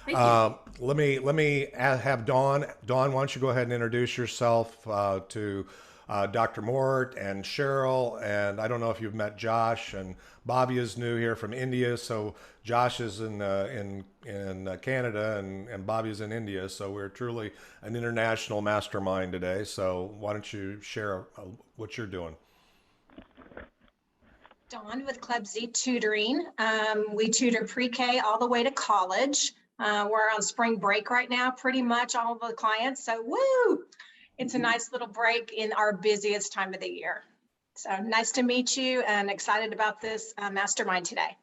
Thank you. Let me have Dawn. Dawn, why don't you go ahead and introduce yourself to Dr. Mort and Cheryl. And I don't know if you've met Josh, and Bobby is new here from India. So Josh is in Canada, and Bobby is in India. So we're truly an international mastermind today. So why don't you share what you're doing? Dawn with Club Z Tutoring. We tutor pre-K all the way to college. We're on spring break right now, pretty much all of the clients. So woo! It's a nice little break in our busiest time of the year. So nice to meet you and excited about this mastermind today.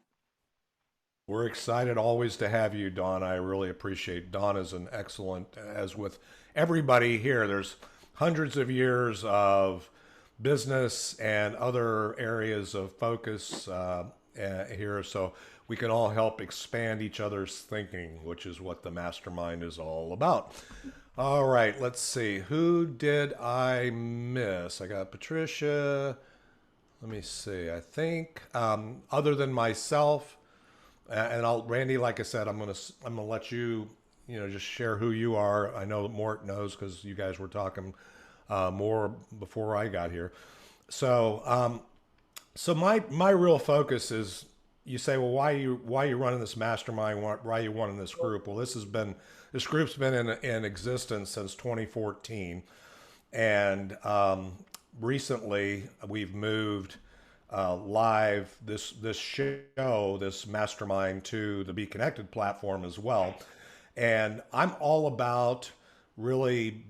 We're excited always to have you, Dawn. I really appreciate. Dawn is an excellent, as with everybody here, there's hundreds of years of business and other areas of focus here. So we can all help expand each other's thinking, which is what the mastermind is all about. All right, let's see. Who did I miss? I got Patricia. Let me see. I think other than myself, and Randy, like I said, I'm gonna let you, just share who you are. I know that Mort knows because you guys were talking more before I got here. So, so my real focus is, you say, well, why are you running this mastermind? Why are you running this group? Well, this group's been in existence since 2014, and recently we've moved live this show, this mastermind, to the Be Connected platform as well. And I'm all about really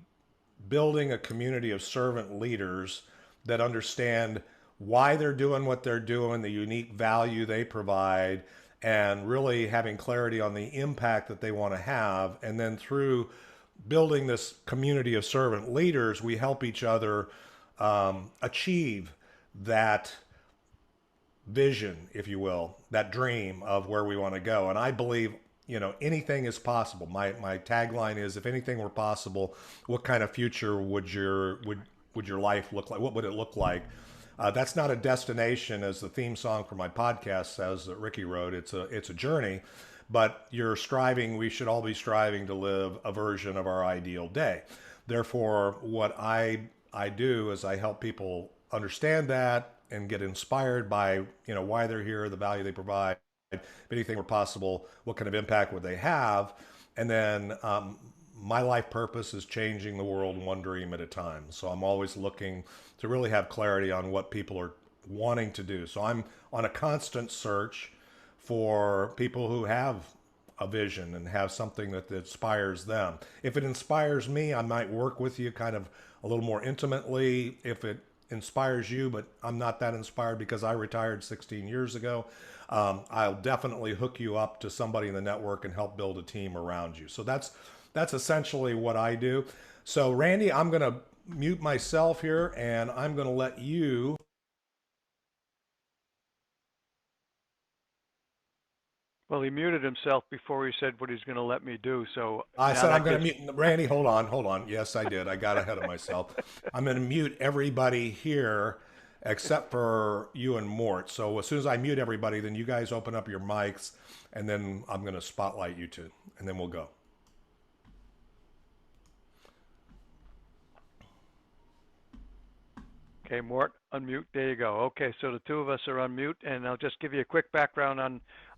building a community of servant leaders that understand why they're doing what they're doing, the unique value they provide, and really having clarity on the impact that they want to have. And then through building this community of servant leaders, we help each other achieve that vision, if you will, that dream of where we want to go. And I believe, anything is possible. My tagline is, if anything were possible, what kind of future would your life look like? What would it look like? That's not a destination, as the theme song for my podcast says that Ricky wrote. It's a journey, but we should all be striving to live a version of our ideal day. Therefore, what I do is I help people understand that and get inspired by, why they're here, the value they provide. If anything were possible, what kind of impact would they have? And then my life purpose is changing the world one dream at a time. So I'm always looking to really have clarity on what people are wanting to do. So I'm on a constant search for people who have a vision and have something that inspires them. If it inspires me, I might work with you kind of a little more intimately. If it inspires you, but I'm not that inspired because I retired 16 years ago, I'll definitely hook you up to somebody in the network and help build a team around you. So that's essentially what I do. So Randy, I'm going to mute myself here, and I'm going to let you. Well, he muted himself before he said what he's going to let me do. So I said I'm going to mute. Randy, hold on. Yes, I did. I got ahead of myself. I'm going to mute everybody here except for you and Mort. So as soon as I mute everybody, then you guys open up your mics, and then I'm going to spotlight you two, and then we'll go. Okay, Mort, unmute. There you go. Okay, so the two of us are on mute, and I'll just give you a quick background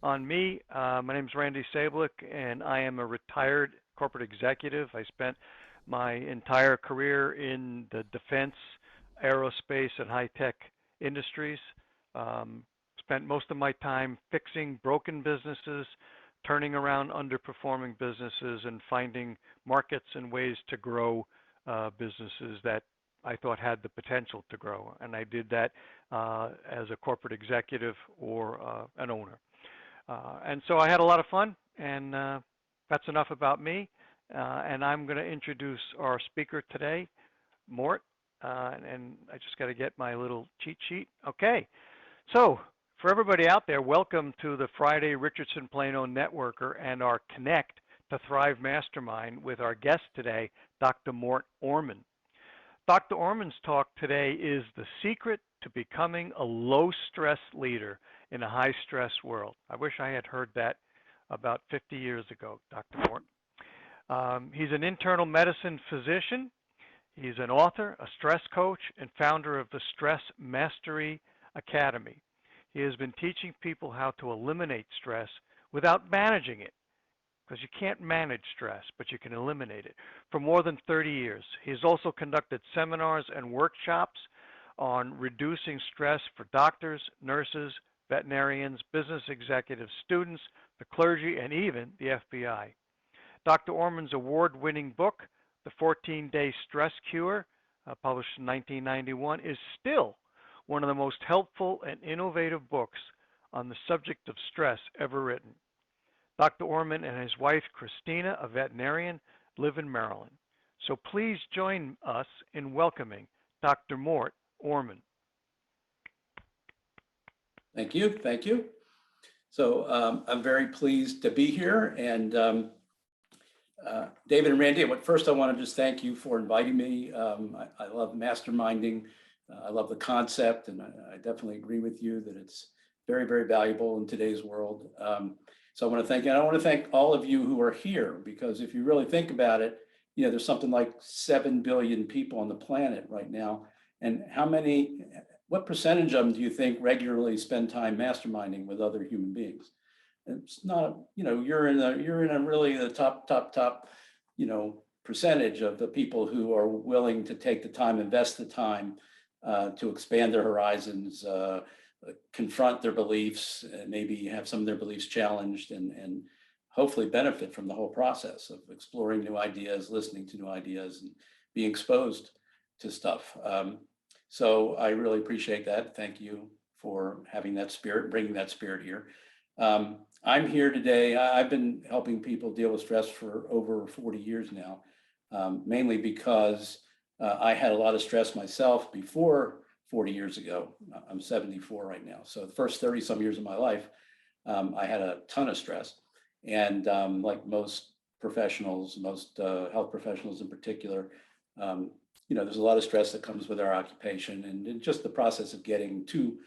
on me. My name is Randy Sablik, and I am a retired corporate executive. I spent my entire career in the defense, aerospace, and high-tech industries. Spent most of my time fixing broken businesses, turning around underperforming businesses, and finding markets and ways to grow businesses that I thought had the potential to grow. And I did that as a corporate executive or an owner. And so I had a lot of fun, and that's enough about me. And I'm going to introduce our speaker today, Mort. And I just got to get my little cheat sheet. Okay. So for everybody out there, welcome to the Friday Richardson Plano Networker and our Connect to Thrive Mastermind with our guest today, Dr. Mort Orman. Dr. Orman's talk today is the secret to becoming a low-stress leader in a high-stress world. I wish I had heard that about 50 years ago, Dr. Mort. He's an internal medicine physician. He's an author, a stress coach, and founder of the Stress Mastery Academy. He has been teaching people how to eliminate stress without managing it, because you can't manage stress, but you can eliminate it, for more than 30 years. He's also conducted seminars and workshops on reducing stress for doctors, nurses, veterinarians, business executives, students, the clergy, and even the F.B.I. Dr. Orman's award-winning book, The 14-Day Stress Cure, published in 1991, is still one of the most helpful and innovative books on the subject of stress ever written. Dr. Orman and his wife, Christina, a veterinarian, live in Maryland. So please join us in welcoming Dr. Mort Orman. Thank you. Thank you. So I'm very pleased to be here. And David and Randy, first I want to just thank you for inviting me. I love masterminding. I love the concept, and I definitely agree with you that it's very, very valuable in today's world. So I want to thank you. And I want to thank all of you who are here, because if you really think about it, you know, there's something like 7 billion people on the planet right now. And what percentage of them do you think regularly spend time masterminding with other human beings? It's not, you know, you're in a really the top, you know, percentage of the people who are willing to take the time, invest the time to expand their horizons, confront their beliefs, and maybe have some of their beliefs challenged, and hopefully benefit from the whole process of exploring new ideas, listening to new ideas, and being exposed to stuff. So I really appreciate that. Thank you for having that spirit, bringing that spirit here. I'm here today. I've been helping people deal with stress for over 40 years now, mainly because I had a lot of stress myself before 40 years ago. I'm 74 right now. So the first 30 some years of my life, I had a ton of stress. And like most professionals, most health professionals in particular, you know, there's a lot of stress that comes with our occupation, and just the process of getting to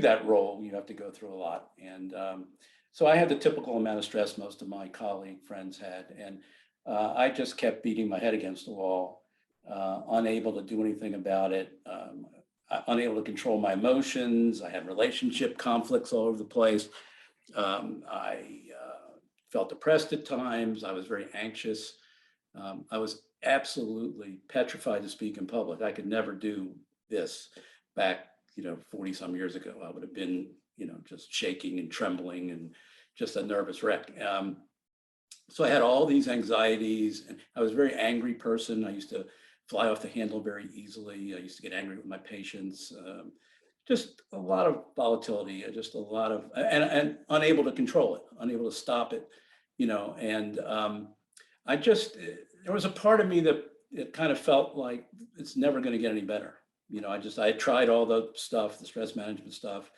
that role, you have to go through a lot. And so I had the typical amount of stress most of my colleague friends had. And I just kept beating my head against the wall, unable to do anything about it, unable to control my emotions. I had relationship conflicts all over the place. I felt depressed at times. I was very anxious. I was absolutely petrified to speak in public. I could never do this back, you know, 40 some years ago. I would have been, you know, just shaking and trembling and just a nervous wreck. So I had all these anxieties, and I was a very angry person. I used to fly off the handle very easily. I used to get angry with my patients. Just a lot of volatility, just a lot of, and unable to control it, unable to stop it, you know. And there was a part of me that it kind of felt like it's never going to get any better. You know, I tried all the stuff, the stress management stuff,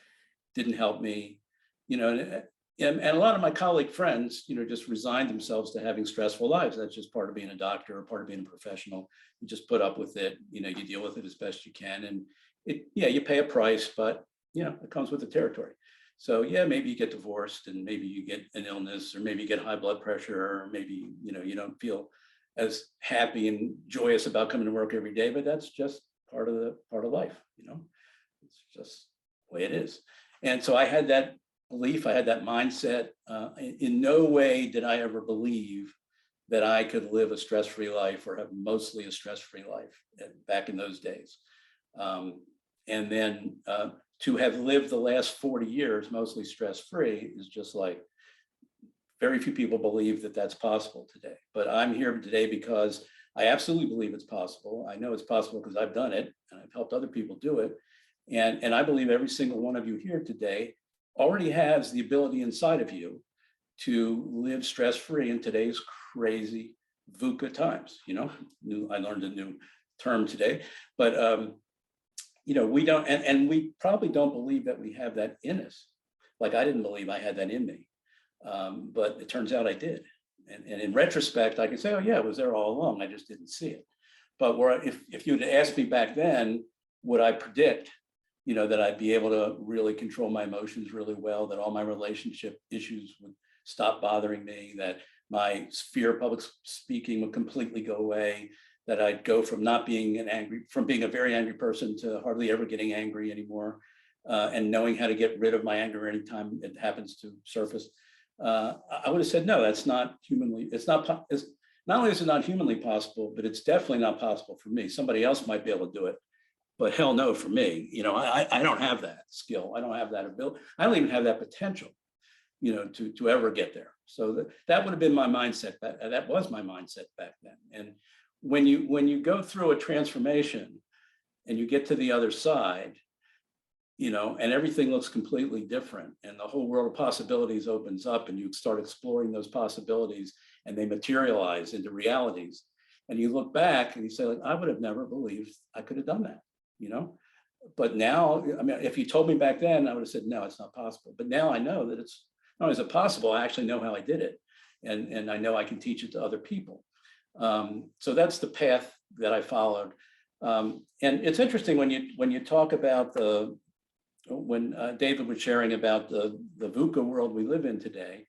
didn't help me, you know, and a lot of my colleague friends, you know, just resigned themselves to having stressful lives. That's just part of being a doctor or part of being a professional. You just put up with it, you know, you deal with it as best you can. And you pay a price, but, you know, it comes with the territory. So yeah, maybe you get divorced, and maybe you get an illness, or maybe you get high blood pressure, or maybe, you know, you don't feel as happy and joyous about coming to work every day, but that's just part of life, you know. It's just the way it is. And so I had that belief, I had that mindset. In no way did I ever believe that I could live a stress-free life, or have mostly a stress-free life back in those days. And then to have lived the last 40 years mostly stress-free is just like, very few people believe that that's possible today. But I'm here today because I absolutely believe it's possible. I know it's possible because I've done it, and I've helped other people do it. And I believe every single one of you here today already has the ability inside of you to live stress-free in today's crazy VUCA times. You know, I learned a new term today, but you know, we don't, and we probably don't believe that we have that in us. Like, I didn't believe I had that in me, but it turns out I did. And in retrospect, I can say, oh yeah, it was there all along. I just didn't see it. But if you had asked me back then, would I predict, you know, that I'd be able to really control my emotions really well, that all my relationship issues would stop bothering me, that my fear of public speaking would completely go away, that I'd go from being a very angry person to hardly ever getting angry anymore, and knowing how to get rid of my anger anytime it happens to surface. I would have said, no, that's not humanly, not only is it not humanly possible, but it's definitely not possible for me. Somebody else might be able to do it, but hell no for me. I don't have that skill. I don't have that ability. I don't even have that potential, to ever get there. So that would have been my mindset. That was my mindset back then. And when you go through a transformation and you get to the other side, and everything looks completely different, and the whole world of possibilities opens up, and you start exploring those possibilities, and they materialize into realities. And you look back and you say, like, I would have never believed I could have done that, But now, I mean, if you told me back then, I would have said, no, it's not possible. But now I know that it's not only is it possible, I actually know how I did it, and I know I can teach it to other people. So that's the path that I followed. And it's interesting when you talk about when David was sharing about the VUCA world we live in today.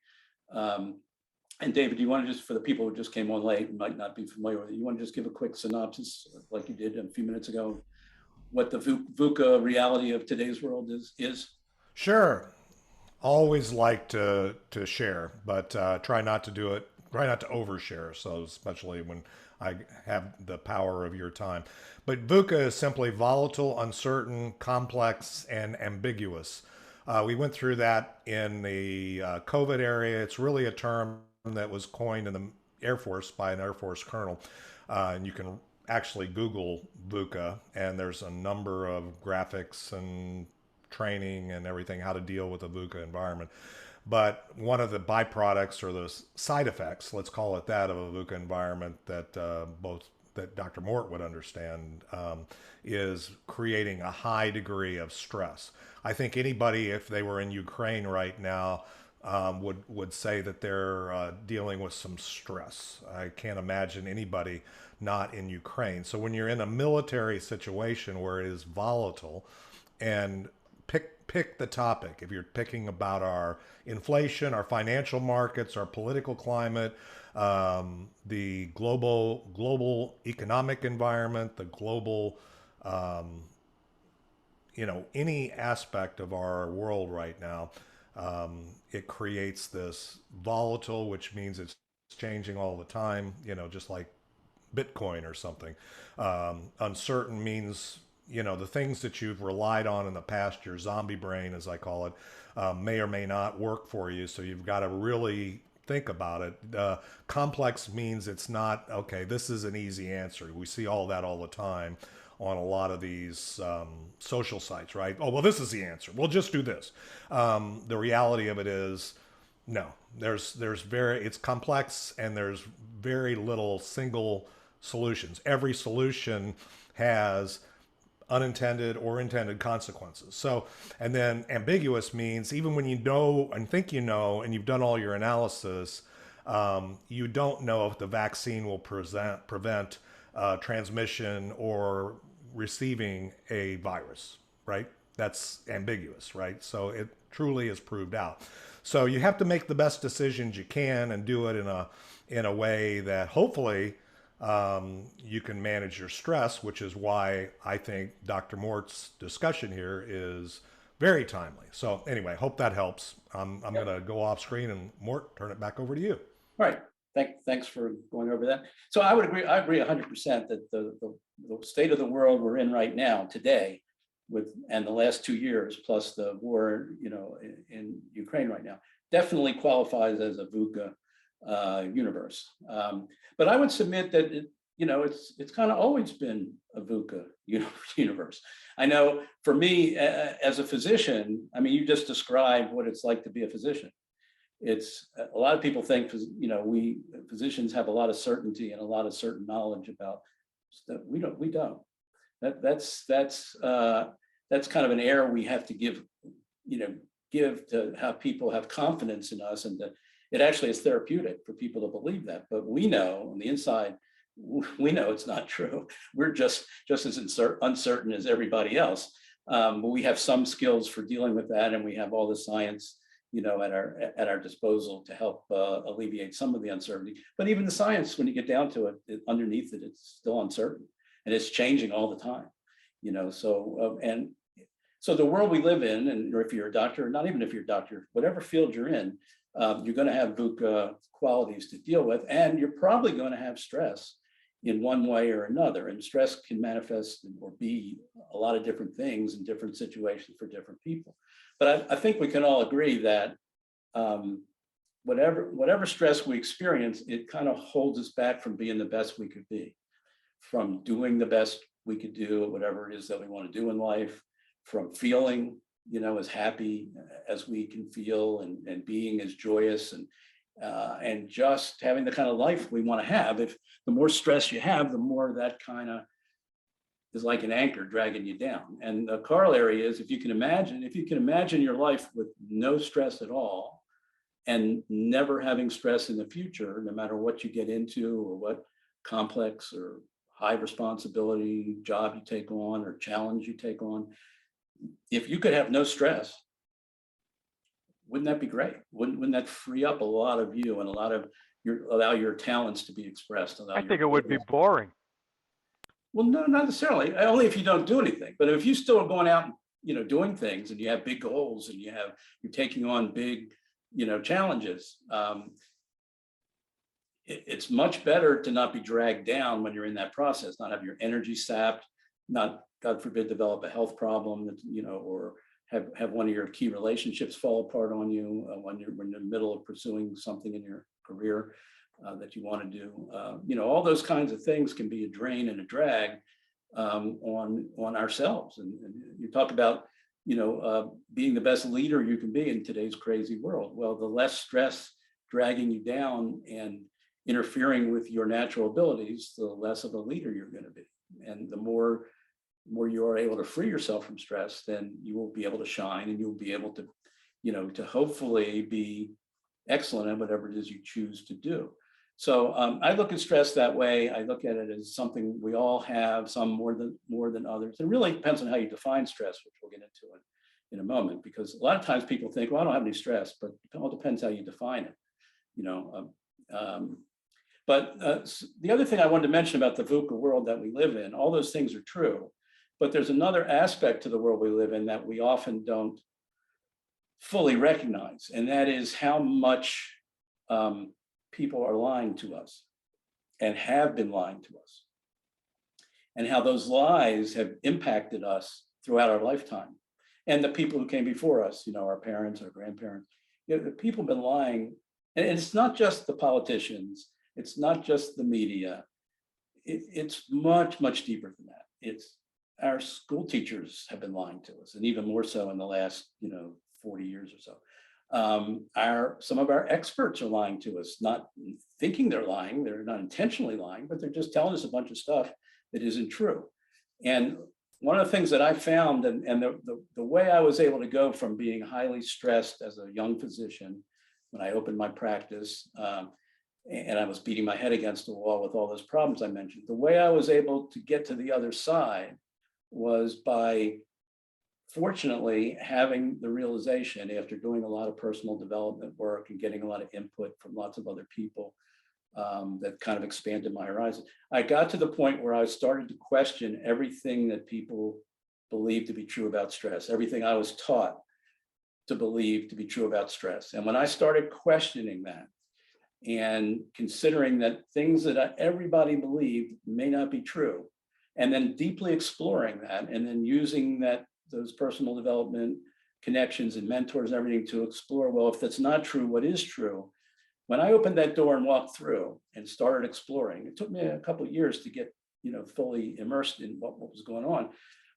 And David, do you want to just, for the people who just came on late and might not be familiar with it, you want to just give a quick synopsis, like you did a few minutes ago, what the VUCA reality of today's world is? Sure. Always like to share, but try not to overshare. So especially when I have the power of your time. But VUCA is simply volatile, uncertain, complex, and ambiguous. We went through that in the COVID area. It's really a term that was coined in the Air Force by an Air Force colonel. And you can actually Google VUCA, and there's a number of graphics and training and everything, how to deal with a VUCA environment. But one of the byproducts or the side effects, let's call it that, of a VUCA environment that that Dr. Mort would understand is creating a high degree of stress. I think anybody, if they were in Ukraine right now, would say that they're dealing with some stress. I can't imagine anybody not in Ukraine. So when you're in a military situation where it is volatile, and pick the topic. If you're picking about our inflation, our financial markets, our political climate, the global economic environment, the global, any aspect of our world right now, it creates this volatile, which means it's changing all the time, just like Bitcoin or something. Uncertain means, the things that you've relied on in the past, your zombie brain, as I call it, may or may not work for you. So you've got to really think about it. Complex means it's not, okay, this is an easy answer. We see all that all the time on a lot of these social sites, right? Oh, well, this is the answer. We'll just do this. The reality of it is, no, it's complex, and there's very little single solutions. Every solution has unintended or intended consequences. So, and then ambiguous means even when you know and think and you've done all your analysis, you don't know if the vaccine will prevent transmission or receiving a virus, right? That's ambiguous, right? So it truly is proved out. So you have to make the best decisions you can and do it in a way that hopefully you can manage your stress, which is why I think Dr. Mort's discussion here is very timely. So anyway, hope that helps. I'm going to go off screen, and Mort, turn it back over to you. All right. Thanks for going over that. So I agree 100% that the state of the world we're in right now today, and the last 2 years plus the war, in Ukraine right now, definitely qualifies as a VUCA universe. But I would submit that it's kind of always been a VUCA universe. I know for me as a physician, I mean, you just described what it's like to be a physician. It's a lot of people think, we physicians have a lot of certainty and a lot of certain knowledge about stuff. We don't. That's kind of an air we have to give to have people have confidence in us, and that it actually is therapeutic for people to believe that. But we know on the inside, we know it's not true. We're just as uncertain as everybody else. But we have some skills for dealing with that, and we have all the science at our disposal to help alleviate some of the uncertainty. But even the science, when you get down to it, underneath it, it's still uncertain, and it's changing all the time. So the world we live in, and or if you're a doctor, not even if you're a doctor, whatever field you're in, you're going to have VUCA qualities to deal with, and you're probably going to have stress in one way or another. And stress can manifest or be a lot of different things in different situations for different people. But I think we can all agree that whatever stress we experience, it kind of holds us back from being the best we could be, from doing the best we could do at whatever it is that we want to do in life, from feeling, as happy as we can feel, and being as joyous, and just having the kind of life we want to have. If the more stress you have, the more that kind of is like an anchor dragging you down. And the corollary is, if you can imagine your life with no stress at all, and never having stress in the future, no matter what you get into or what complex or high responsibility job you take on or challenge you take on, if you could have no stress, wouldn't that be great? Wouldn't that free up a lot of you and allow your talents to be expressed? I think it would be boring. Well, no, not necessarily. Only if you don't do anything. But if you still are going out, doing things, and you have big goals, and you're taking on big, challenges, it's much better to not be dragged down when you're in that process, not have your energy sapped, not, God forbid, develop a health problem, or have one of your key relationships fall apart on you when you're in the middle of pursuing something in your career that you want to do. All those kinds of things can be a drain and a drag on ourselves. And you talk about, being the best leader you can be in today's crazy world. Well, the less stress dragging you down and interfering with your natural abilities, the less of a leader you're going to be. And the more you are able to free yourself from stress, then you will be able to shine, and you'll be able to, to hopefully be excellent at whatever it is you choose to do. So I look at stress that way. I look at it as something we all have, some more than others. It really depends on how you define stress, which we'll get into in a moment, because a lot of times people think, well, I don't have any stress, but it all depends how you define it. But the other thing I wanted to mention about the VUCA world that we live in, all those things are true, but there's another aspect to the world we live in that we often don't fully recognize, and that is how much people are lying to us and have been lying to us, and how those lies have impacted us throughout our lifetime. And the people who came before us, our parents, our grandparents, the people have been lying. And it's not just the politicians, it's not just the media. It's much, much deeper than that. It's our school teachers have been lying to us, and even more so in the last, 40 years or so. Some of our experts are lying to us, not thinking they're lying, they're not intentionally lying, but they're just telling us a bunch of stuff that isn't true. And one of the things that I found, and the way I was able to go from being highly stressed as a young physician when I opened my practice, and I was beating my head against the wall with all those problems I mentioned, the way I was able to get to the other side was by, fortunately, having the realization, after doing a lot of personal development work and getting a lot of input from lots of other people, that kind of expanded my horizon. I got to the point where I started to question everything that people believed to be true about stress, everything I was taught to believe to be true about stress. And when I started questioning that and considering that things that everybody believed may not be true, and then deeply exploring that, and then using those personal development connections and mentors and everything to explore, well, if that's not true, what is true? When I opened that door and walked through and started exploring, it took me a couple of years to get, fully immersed in what was going on.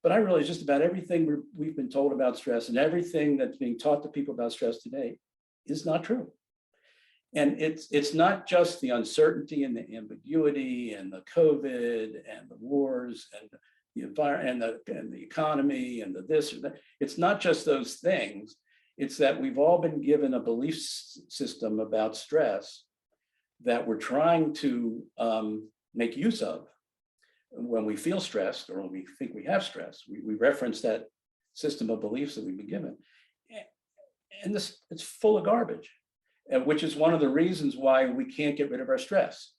But I realized just about everything we've been told about stress and everything that's being taught to people about stress today is not true. And it's not just the uncertainty and the ambiguity and the COVID and the wars and the environment and the economy and the this or that. It's not just those things. It's that we've all been given a belief system about stress that we're trying to make use of when we feel stressed or when we think we have stress. We reference that system of beliefs that we've been given. And it's full of garbage, which is one of the reasons why we can't get rid of our stress.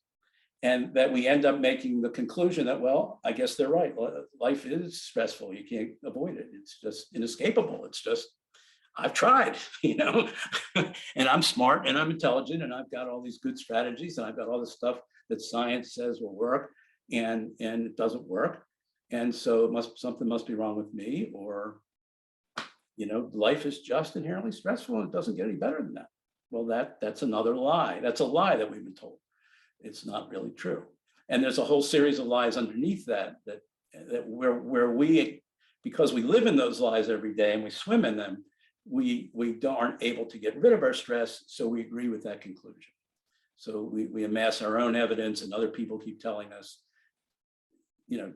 And that we end up making the conclusion that, well, I guess they're right. Life is stressful. You can't avoid it. It's just inescapable. It's just, I've tried, and I'm smart and I'm intelligent and I've got all these good strategies and I've got all this stuff that science says will work, and it doesn't work. And so something must be wrong with me, or, life is just inherently stressful and it doesn't get any better than that. Well, that's another lie. That's a lie that we've been told. It's not really true. And there's a whole series of lies underneath that where we, because we live in those lies every day and we swim in them, we aren't able to get rid of our stress. So we agree with that conclusion. So we amass our own evidence, and other people keep telling us,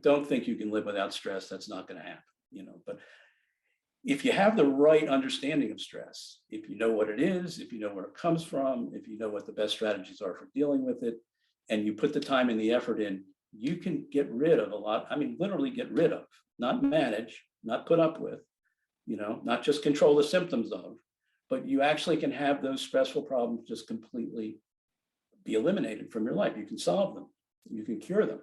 don't think you can live without stress. That's not going to happen, but if you have the right understanding of stress, if you know what it is, if you know where it comes from, if you know what the best strategies are for dealing with it, and you put the time and the effort in, you can get rid of a lot. I mean, literally get rid of, not manage, not put up with, not just control the symptoms of, but you actually can have those stressful problems just completely be eliminated from your life. You can solve them, you can cure them.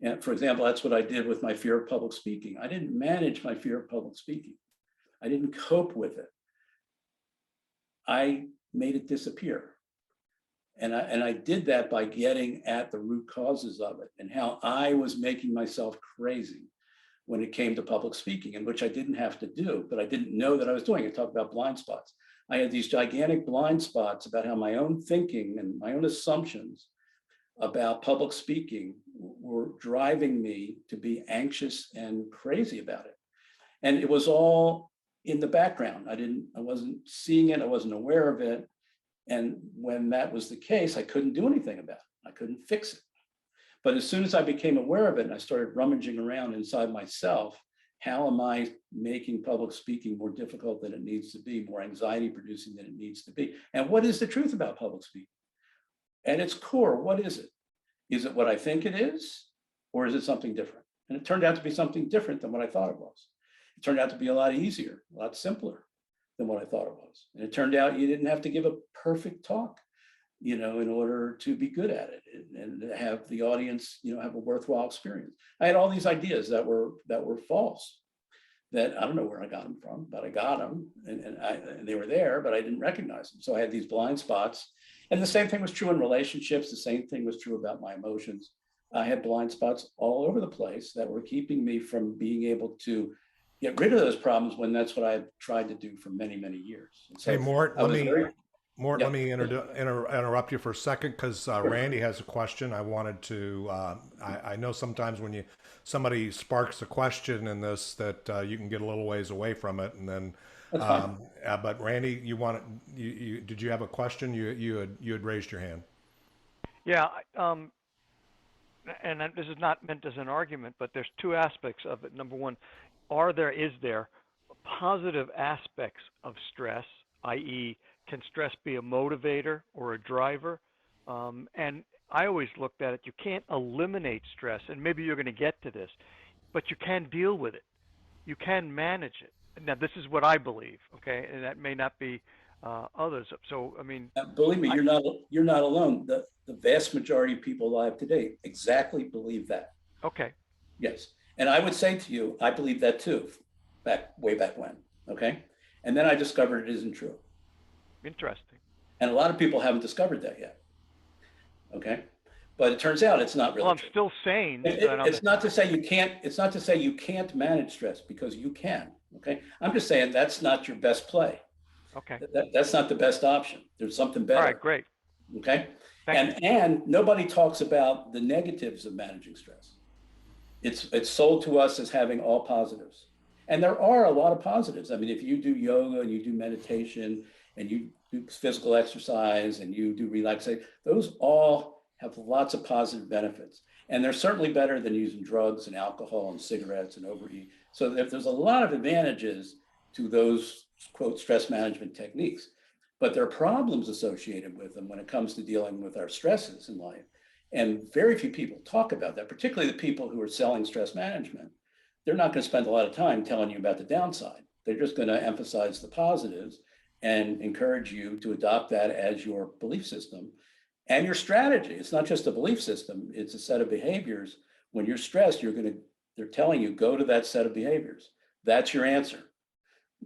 And for example, that's what I did with my fear of public speaking. I didn't manage my fear of public speaking. I didn't cope with it. I made it disappear. And I did that by getting at the root causes of it and how I was making myself crazy when it came to public speaking, and which I didn't have to do, but I didn't know that I was doing it. Talk about blind spots. I had these gigantic blind spots about how my own thinking and my own assumptions about public speaking were driving me to be anxious and crazy about it. And it was all in the background. I wasn't seeing it. I wasn't aware of it. And when that was the case, I couldn't do anything about it. I couldn't fix it. But as soon as I became aware of it and I started rummaging around inside myself, how am I making public speaking more difficult than it needs to be, more anxiety producing than it needs to be? And what is the truth about public speaking? At its core, what is it? Is it what I think it is, or is it something different? And it turned out to be something different than what I thought it was. It turned out to be a lot easier, a lot simpler than what I thought it was. And it turned out you didn't have to give a perfect talk, in order to be good at it and have the audience, have a worthwhile experience. I had all these ideas that were false, that I don't know where I got them from, but I got them, and they were there, but I didn't recognize them. So I had these blind spots. And the same thing was true in relationships. The same thing was true about my emotions. I had blind spots all over the place that were keeping me from being able to get rid of those problems, when that's what I've tried to do for many, many years. So hey, Mort, Yep. let me interrupt you for a second, because Randy has a question. I wanted to, I know sometimes when somebody sparks a question in this that you can get a little ways away from it, and then, but Randy, did you have a question? You had raised your hand. Yeah, and this is not meant as an argument, but there's two aspects of it. Number one, is there positive aspects of stress, i.e., can stress be a motivator or a driver? And I always looked at it, you can't eliminate stress, and maybe you're going to get to this, but you can deal with it. You can manage it. Now, this is what I believe, okay? And that may not be others. So, I mean, believe me, you're not alone. The vast majority of people alive today exactly believe that. Okay. Yes. And I would say to you, I believe that too, way back when, okay? And then I discovered it isn't true. Interesting. And a lot of people haven't discovered that yet, okay? But it turns out it's not really I'm true. still sane. It's not to say you can't, it's not to say you can't manage stress, because you can, okay? I'm just saying that's not your best play. Okay. That's not the best option. There's something better. All right, great. Okay? And nobody talks about the negatives of managing stress. It's sold to us as having all positives. And there are a lot of positives. I mean, if you do yoga and you do meditation and you do physical exercise and you do relaxation, those all have lots of positive benefits. And they're certainly better than using drugs and alcohol and cigarettes and overeat. So there's a lot of advantages to those, quote, stress management techniques. But there are problems associated with them when it comes to dealing with our stresses in life. And very few people talk about that, particularly the people who are selling stress management. They're not going to spend a lot of time telling you about the downside. They're just going to emphasize the positives and encourage you to adopt that as your belief system and your strategy. It's not just a belief system, it's a set of behaviors. When you're stressed, they're telling you, go to that set of behaviors. That's your answer.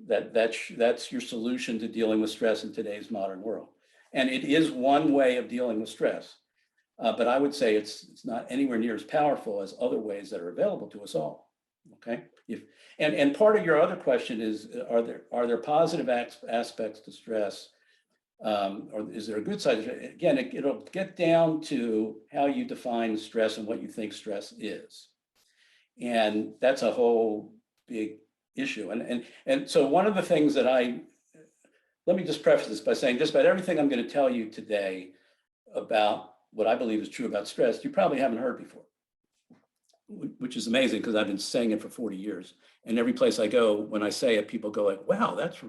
That's your solution to dealing with stress in today's modern world. And it is one way of dealing with stress. But I would say it's not anywhere near as powerful as other ways that are available to us all. Okay. And part of your other question is, are there positive aspects to stress, or is there a good side? Again, it'll get down to how you define stress and what you think stress is, and that's a whole big issue. And so one of the things that let me just preface this by saying just about everything I'm going to tell you today about what I believe is true about stress, you probably haven't heard before, which is amazing because I've been saying it for 40 years. And every place I go, when I say it, people go like, wow, that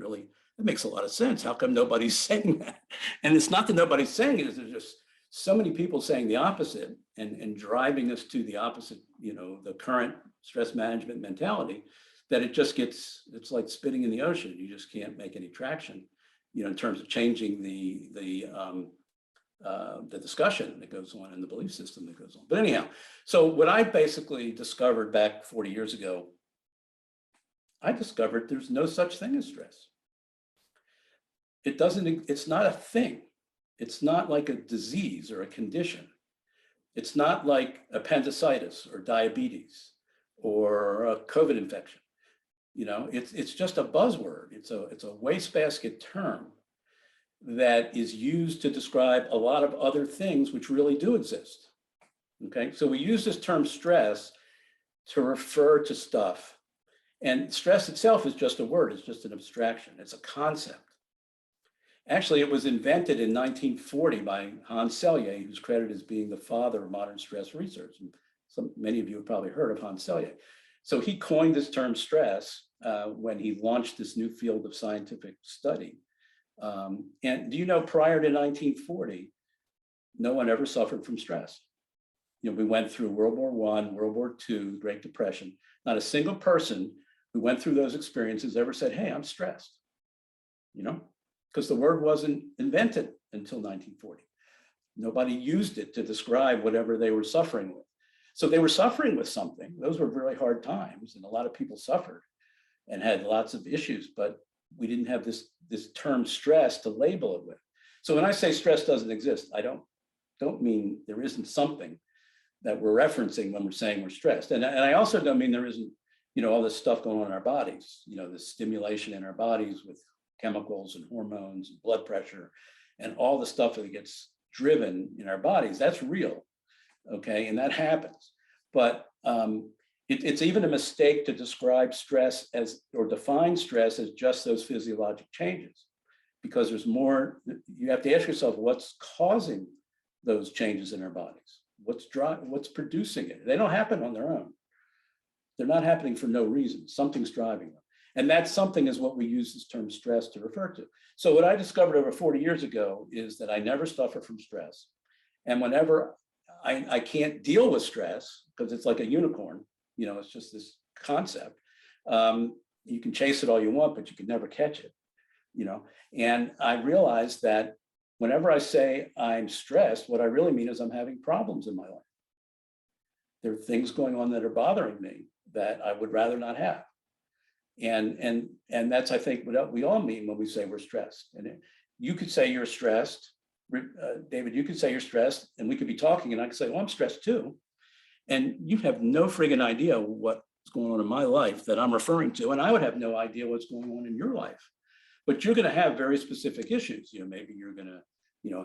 makes a lot of sense. How come nobody's saying that? And it's not that nobody's saying it, there's just so many people saying the opposite and driving us to the opposite, the current stress management mentality, that it's like spitting in the ocean. You just can't make any traction, in terms of changing the discussion that goes on and the belief system that goes on. But anyhow, so what I basically discovered back 40 years ago, I discovered there's no such thing as stress. It's not a thing. It's not like a disease or a condition. It's not like appendicitis or diabetes or a COVID infection. It's just a buzzword. It's a wastebasket term that is used to describe a lot of other things which really do exist. Okay, so we use this term stress to refer to stuff. And stress itself is just a word, it's just an abstraction, it's a concept. Actually, it was invented in 1940 by Hans Selye, who's credited as being the father of modern stress research. And many of you have probably heard of Hans Selye. So he coined this term stress when he launched this new field of scientific study. And do you know, prior to 1940, no one ever suffered from stress. We went through World War I, World War II, Great Depression. Not a single person who went through those experiences ever said, hey, I'm stressed, because the word wasn't invented until 1940. Nobody used it to describe whatever they were suffering with. So they were suffering with something. Those were really hard times, and a lot of people suffered and had lots of issues, but we didn't have this term stress to label it with. So when I say stress doesn't exist, I don't mean there isn't something that we're referencing when we're saying we're stressed. And I also don't mean there isn't, all this stuff going on in our bodies, the stimulation in our bodies with chemicals and hormones and blood pressure and all the stuff that gets driven in our bodies. That's real, okay? And that happens. But it's even a mistake to describe stress or define stress as just those physiologic changes, because there's more. You have to ask yourself, what's causing those changes in our bodies? What's producing it? They don't happen on their own. They're not happening for no reason. Something's driving them. And that something is what we use this term stress to refer to. So what I discovered over 40 years ago is that I never suffer from stress. And whenever I can't deal with stress, because it's like a unicorn, it's just this concept. You can chase it all you want, but you can never catch it, And I realized that whenever I say I'm stressed, what I really mean is I'm having problems in my life. There are things going on that are bothering me that I would rather not have. And that's, I think, what we all mean when we say we're stressed. And you could say you're stressed, David, you could say you're stressed, and we could be talking, and I could say, well, I'm stressed too. And you have no friggin' idea what's going on in my life that I'm referring to, and I would have no idea what's going on in your life. But you're going to have very specific issues. Maybe you're going to,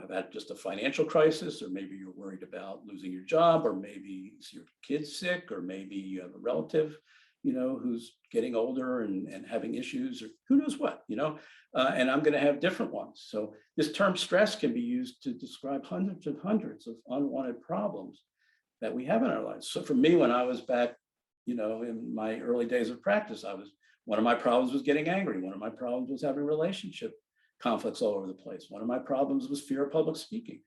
have had just a financial crisis, or maybe you're worried about losing your job, or maybe your kid's sick, or maybe you have a relative, who's getting older and having issues, or who knows what, and I'm going to have different ones. So this term stress can be used to describe hundreds and hundreds of unwanted problems that we have in our lives. So for me, when I was back, in my early days of practice, one of my problems was getting angry. One of my problems was having relationship conflicts all over the place. One of my problems was fear of public speaking.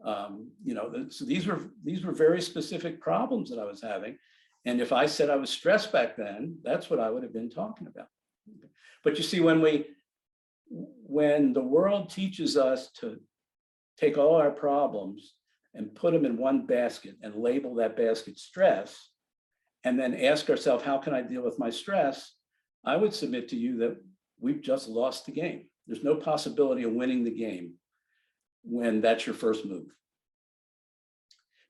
So these were very specific problems that I was having. And if I said I was stressed back then, that's what I would have been talking about. But you see, when we when the world teaches us to take all our problems and put them in one basket and label that basket stress, and then ask ourselves, how can I deal with my stress? I would submit to you that we've just lost the game. There's no possibility of winning the game when that's your first move.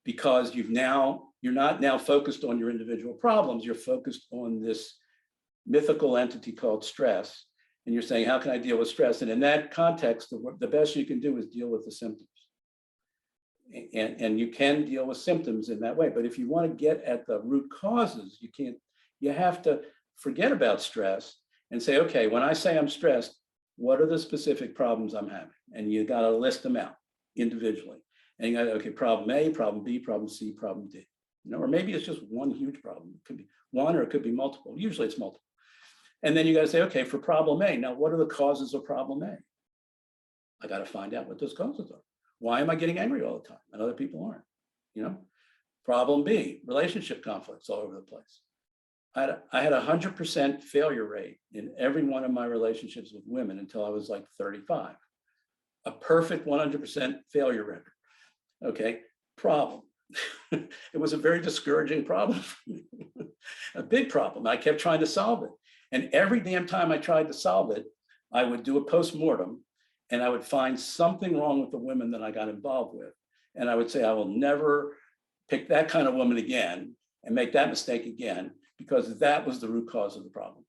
Because you're not now focused on your individual problems, you're focused on this mythical entity called stress. And you're saying, how can I deal with stress? And in that context, the best you can do is deal with the symptoms. And you can deal with symptoms in that way. But if you want to get at the root causes, you have to forget about stress and say, okay, when I say I'm stressed, what are the specific problems I'm having? And you got to list them out individually. And you got to, okay, problem A, problem B, problem C, problem D. Or maybe it's just one huge problem. It could be one or it could be multiple. Usually it's multiple. And then you got to say, okay, for problem A, now what are the causes of problem A? I got to find out what those causes are. Why am I getting angry all the time and other people aren't? Problem B, relationship conflicts all over the place. I had 100% failure rate in every one of my relationships with women until I was like 35. A perfect 100% failure record. Okay, problem. It was a very discouraging problem for me. A big problem. I kept trying to solve it. And every damn time I tried to solve it, I would do a post-mortem and I would find something wrong with the women that I got involved with. And I would say, I will never pick that kind of woman again and make that mistake again, because that was the root cause of the problem.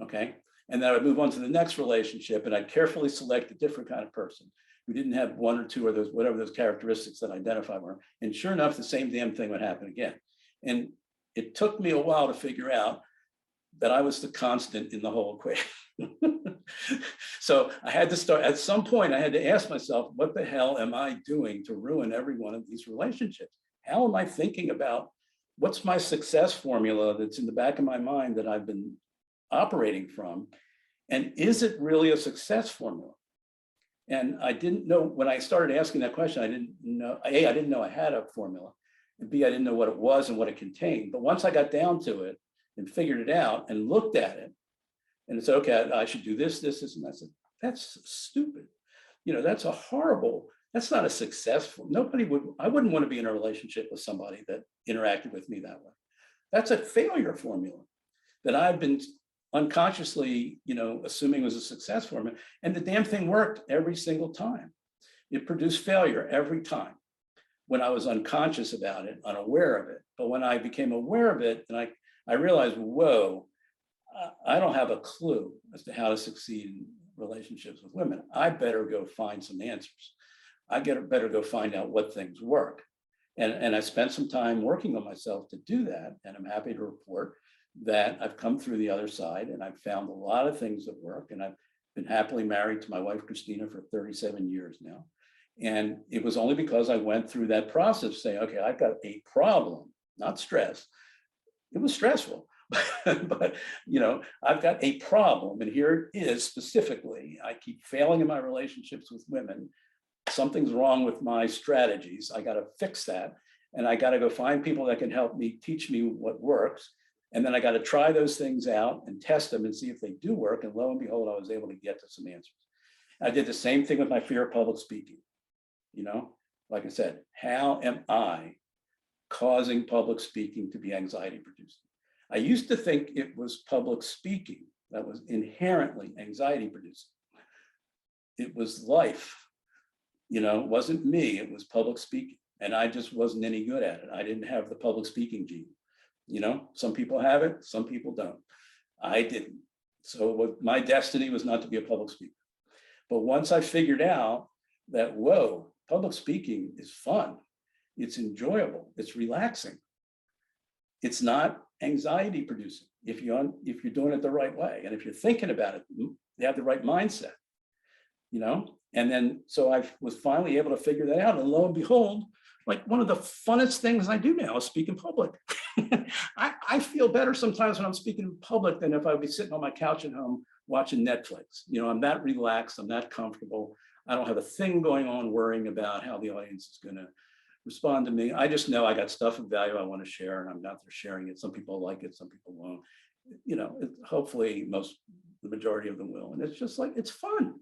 Okay. And then I would move on to the next relationship and I'd carefully select a different kind of person who didn't have one or two of those, whatever those characteristics that identify were. And sure enough, the same damn thing would happen again. And it took me a while to figure out that I was the constant in the whole equation. So I had to start, at some point, I had to ask myself, what the hell am I doing to ruin every one of these relationships? How am I thinking about what's my success formula that's in the back of my mind that I've been operating from? And is it really a success formula? And I didn't know, when I started asking that question, I didn't know, A, I didn't know I had a formula, and B, I didn't know what it was and what it contained. But once I got down to it and figured it out and looked at it and said, okay, I should do this, this, this, and I said, that's stupid. That's a horrible, that's not a successful, I wouldn't want to be in a relationship with somebody that interacted with me that way. That's a failure formula that I've been unconsciously, assuming was a success formula. And the damn thing worked every single time. It produced failure every time when I was unconscious about it, unaware of it. But when I became aware of it, and I realized, whoa, I don't have a clue as to how to succeed in relationships with women. I better go find some answers. Better go find out what things work. And I spent some time working on myself to do that. And I'm happy to report that I've come through the other side and I've found a lot of things that work. And I've been happily married to my wife, Christina, for 37 years now. And it was only because I went through that process saying, okay, I've got a problem, not stress. It was stressful, but I've got a problem. And here it is specifically, I keep failing in my relationships with women. Something's wrong with my strategies. I got to fix that. And I got to go find people that can help me, teach me what works. And then I got to try those things out and test them and see if they do work. And lo and behold, I was able to get to some answers. I did the same thing with my fear of public speaking. Like I said, how am I causing public speaking to be anxiety producing? I used to think it was public speaking that was inherently anxiety producing. It was life. It wasn't me, it was public speaking. And I just wasn't any good at it. I didn't have the public speaking gene. Some people have it, some people don't. I didn't. So my destiny was not to be a public speaker. But once I figured out that, whoa, public speaking is fun, it's enjoyable, it's relaxing, it's not anxiety producing if you're doing it the right way. And if you're thinking about it, you have the right mindset, And then, so I was finally able to figure that out. And lo and behold, like one of the funnest things I do now is speak in public. I feel better sometimes when I'm speaking in public than if I would be sitting on my couch at home watching Netflix. I'm that relaxed, I'm that comfortable. I don't have a thing going on worrying about how the audience is going to respond to me. I just know I got stuff of value I want to share and I'm out there sharing it. Some people like it, some people won't. Hopefully the majority of them will. And it's just like, it's fun.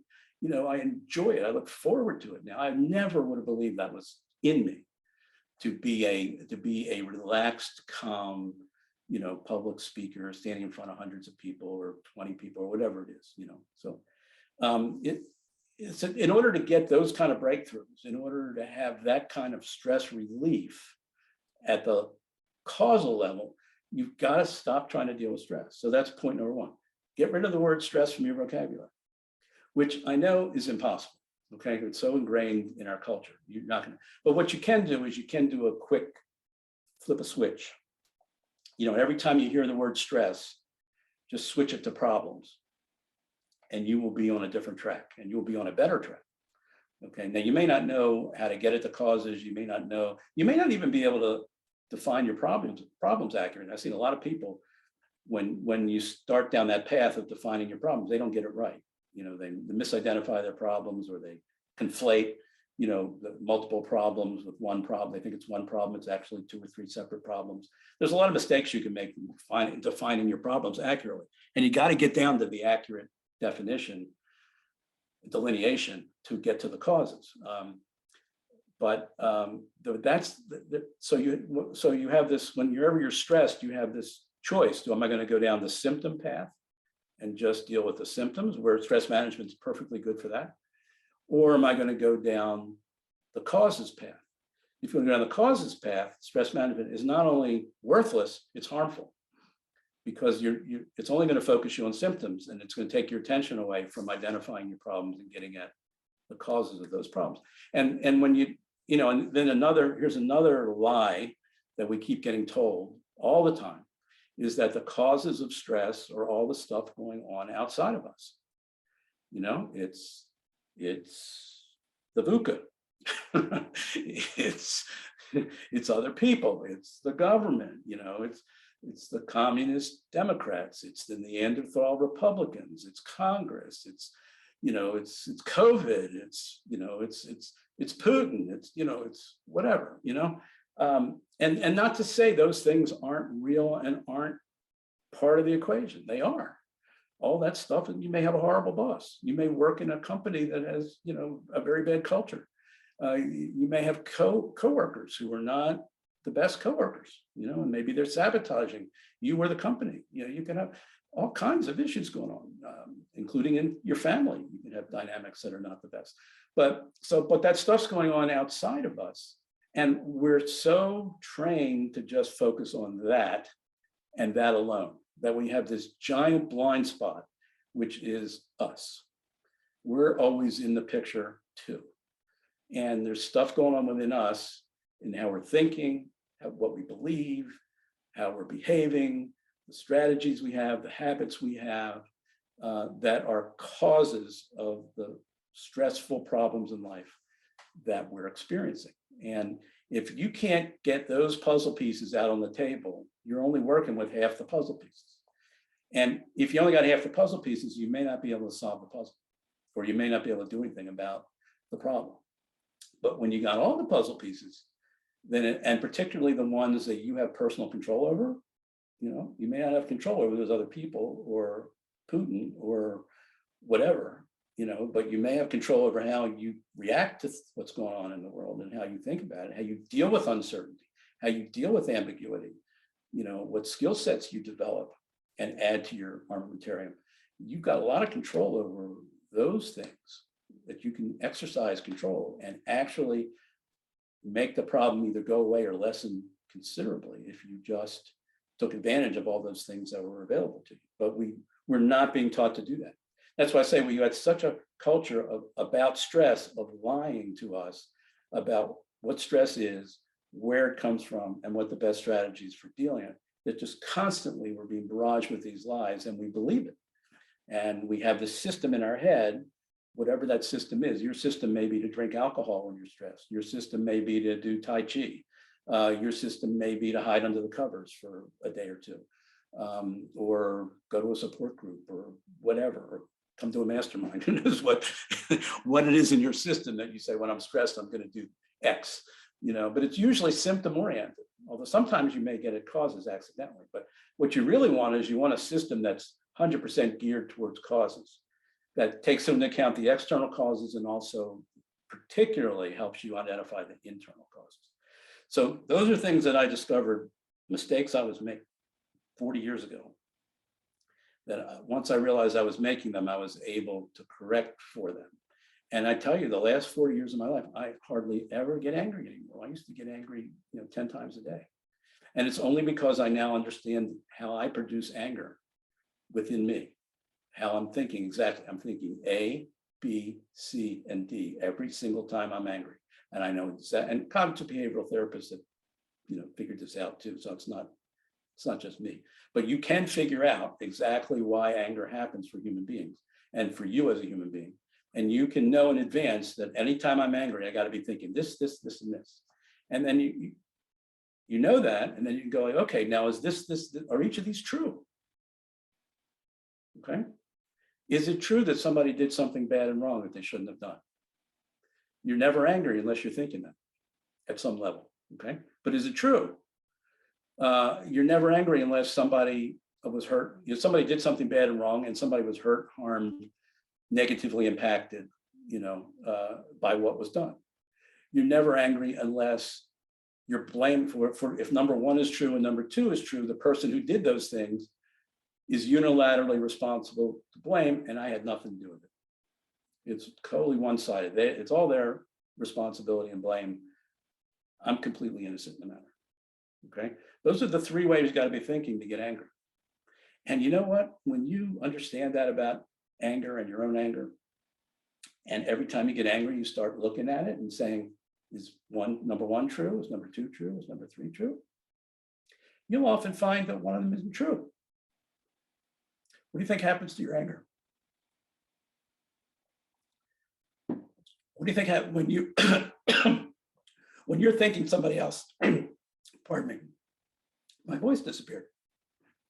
I enjoy it. I look forward to it now. I never would have believed that was in me, to be a relaxed, calm, public speaker standing in front of hundreds of people or 20 people or whatever it is, So it's in order to get those kind of breakthroughs, in order to have that kind of stress relief at the causal level, you've got to stop trying to deal with stress. So that's point number one. Get rid of the word stress from your vocabulary, which I know is impossible. Okay, it's so ingrained in our culture. You're not going to, but what you can do is you can do a quick flip a switch. Every time you hear the word stress, just switch it to problems, and you will be on a different track, and you'll be on a better track. Okay, now you may not know how to get at the causes. You may not even be able to define your problems accurately. I've seen a lot of people, when you start down that path of defining your problems, they don't get it right. They misidentify their problems, or they conflate, the multiple problems with one problem. They think it's one problem. It's actually 2 or 3 separate problems. There's a lot of mistakes you can make in defining your problems accurately. And you got to get down to the accurate definition, delineation, to get to the causes. So you have this, whenever you're stressed, you have this choice. Am I going to go down the symptom path and just deal with the symptoms, where stress management is perfectly good for that? Or am I going to go down the causes path? If you want to go down the causes path, stress management is not only worthless, it's harmful, because it's only going to focus you on symptoms, and it's going to take your attention away from identifying your problems and getting at the causes of those problems. And when and then here's another lie that we keep getting told all the time, is that the causes of stress are all the stuff going on outside of us. It's the VUCA. it's other people. It's the government. It's the communist Democrats. It's the Neanderthal Republicans. It's Congress. It's COVID. It's Putin. It's whatever. And not to say those things aren't real and aren't part of the equation. They are. All that stuff, and you may have a horrible boss. You may work in a company that has, a very bad culture. You may have coworkers who are not the best coworkers, and maybe they're sabotaging you or the company. You can have all kinds of issues going on, including in your family. You can have dynamics that are not the best. But that stuff's going on outside of us. And we're so trained to just focus on that and that alone, that we have this giant blind spot, which is us. We're always in the picture too. And there's stuff going on within us in how we're thinking, what we believe, how we're behaving, the strategies we have, the habits we have, that are causes of the stressful problems in life that we're experiencing. And if you can't get those puzzle pieces out on the table, you're only working with half the puzzle pieces. And if you only got half the puzzle pieces, you may not be able to solve the puzzle, or you may not be able to do anything about the problem. But when you got all the puzzle pieces, then and particularly the ones that you have personal control over, you may not have control over those other people or Putin or whatever, but you may have control over how you react to what's going on in the world, and how you think about it, how you deal with uncertainty, how you deal with ambiguity, what skill sets you develop and add to your armamentarium. You've got a lot of control over those things, that you can exercise control and actually make the problem either go away or lessen considerably if you just took advantage of all those things that were available to you. But we're not being taught to do that. That's why I say we had such a culture about stress, of lying to us about what stress is, where it comes from, and what the best strategies for dealing it. That just constantly we're being barraged with these lies, and we believe it. And we have this system in our head, whatever that system is. Your system may be to drink alcohol when you're stressed. Your system may be to do Tai Chi. Your system may be to hide under the covers for a day or two, or go to a support group or whatever, or come to a mastermind. Who knows what it is in your system that you say, when I'm stressed, I'm going to do X, but it's usually symptom oriented. Although sometimes you may get at causes accidentally, but what you really want is you want a system that's 100% geared towards causes. that takes into account the external causes and also particularly helps you identify the internal causes. So those are things that I discovered, mistakes I was making 40 years ago, that once I realized I was making them, I was able to correct for them. And I tell you, the last 40 years of my life, I hardly ever get angry anymore. I used to get angry, 10 times a day. And it's only because I now understand how I produce anger within me, how I'm thinking exactly. I'm thinking A, B, C, and D every single time I'm angry. And I know exactly, and cognitive behavioral therapists have, figured this out too. So it's not just me, but you can figure out exactly why anger happens for human beings and for you as a human being. And you can know in advance that anytime I'm angry, I got to be thinking this, and this. And then you know that, and then you can go, okay, now is this, are each of these true? Okay. Is it true that somebody did something bad and wrong that they shouldn't have done? You're never angry unless you're thinking that at some level. Okay. But is it true? You're never angry unless somebody was hurt. Somebody did something bad and wrong, and somebody was hurt, harmed, negatively impacted, by what was done. You're never angry unless you're blamed for if number one is true and number two is true, the person who did those things is unilaterally responsible to blame, and I had nothing to do with it. It's totally one-sided. It's all their responsibility and blame. I'm completely innocent in the matter. Okay, those are the three ways you got to be thinking to get angry. And you know what? When you understand that about anger and your own anger, and every time you get angry, you start looking at it and saying, is number one true? Is number two true? Is number three true? You'll often find that one of them isn't true. What do you think happens to your anger? What do you think happens when you when you're thinking somebody else? Pardon me, my voice disappeared.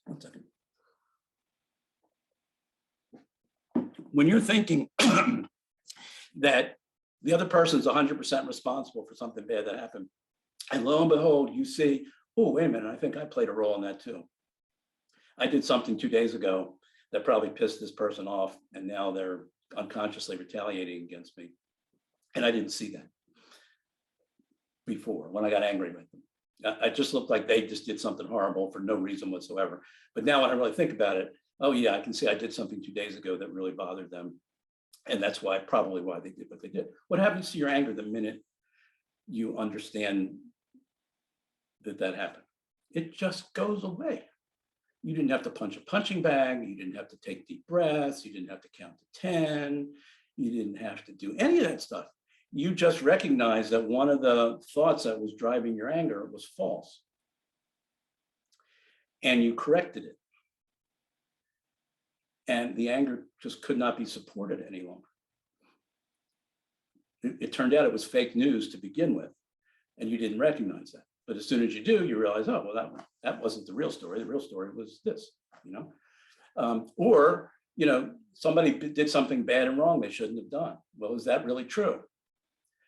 1 second. When you're thinking that the other person's 100% responsible for something bad that happened, and lo and behold, you see, oh, wait a minute, I think I played a role in that too. I did something 2 days ago that probably pissed this person off, and now they're unconsciously retaliating against me. And I didn't see that before when I got angry with them. I just looked like they just did something horrible for no reason whatsoever. But now when I really think about it, oh yeah, I can see I did something 2 days ago that really bothered them. And that's probably why they did what they did. What happens to your anger the minute you understand that happened? It just goes away. You didn't have to punch a punching bag. You didn't have to take deep breaths. You didn't have to count to 10. You didn't have to do any of that stuff. You just recognized that one of the thoughts that was driving your anger was false. And you corrected it. And the anger just could not be supported any longer. It turned out it was fake news to begin with, and you didn't recognize that. But as soon as you do, you realize, oh, well, that wasn't the real story. The real story was this, or somebody did something bad and wrong they shouldn't have done. Well, is that really true?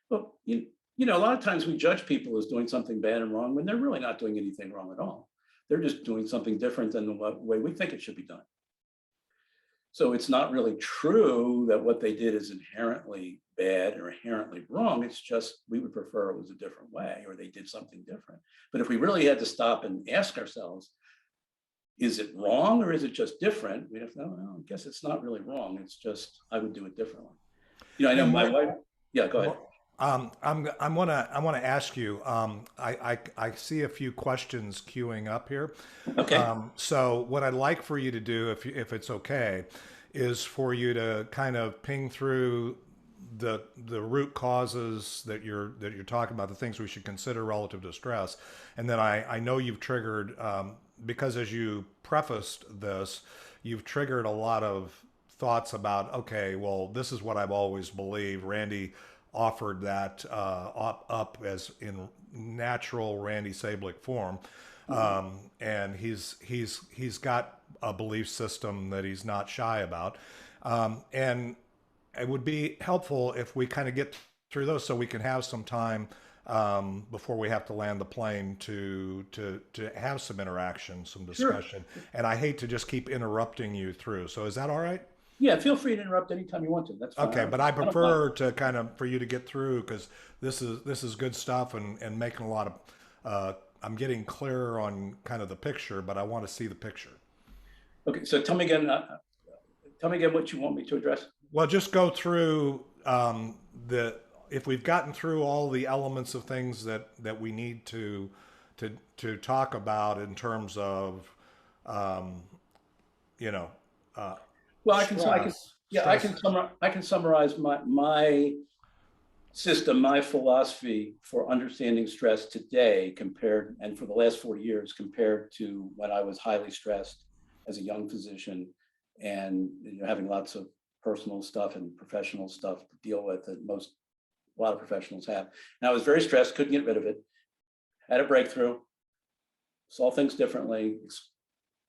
Well, a lot of times we judge people as doing something bad and wrong when they're really not doing anything wrong at all. They're just doing something different than the way we think it should be done. So it's not really true that what they did is inherently bad or inherently wrong. It's just we would prefer it was a different way, or they did something different. But if we really had to stop and ask ourselves, is it wrong or is it just different? We have to know, I guess it's not really wrong. It's just I would do it differently. I know my wife. Yeah, go ahead. I want to ask you. I see a few questions queuing up here. Okay. So what I'd like for you to do, if it's okay, is for you to kind of ping through the root causes that you're talking about, the things we should consider relative to stress, and then I know you've triggered because as you prefaced this, you've triggered a lot of thoughts about, okay, well, this is what I've always believed. Randy offered that up as in natural Randy Sablich form, and he's got a belief system that he's not shy about, and it would be helpful if we kind of get through those so we can have some time before we have to land the plane to have some interaction, some discussion. Sure. And I hate to just keep interrupting you through. So is that all right? Yeah, feel free to interrupt anytime you want to. That's fine. Okay, but I prefer to kind of for you to get through because this is good stuff and making a lot of. I'm getting clearer on kind of the picture, but I want to see the picture. Okay, so tell me again. Tell me again what you want me to address. Well, just go through if we've gotten through all the elements of things that we need to talk about in terms of you know Well, stress, I can summarize my system, my philosophy for understanding stress today compared, and for the last 40 years compared to when I was highly stressed as a young physician and having lots of personal stuff and professional stuff to deal with that a lot of professionals have. And I was very stressed, couldn't get rid of it, had a breakthrough, saw things differently.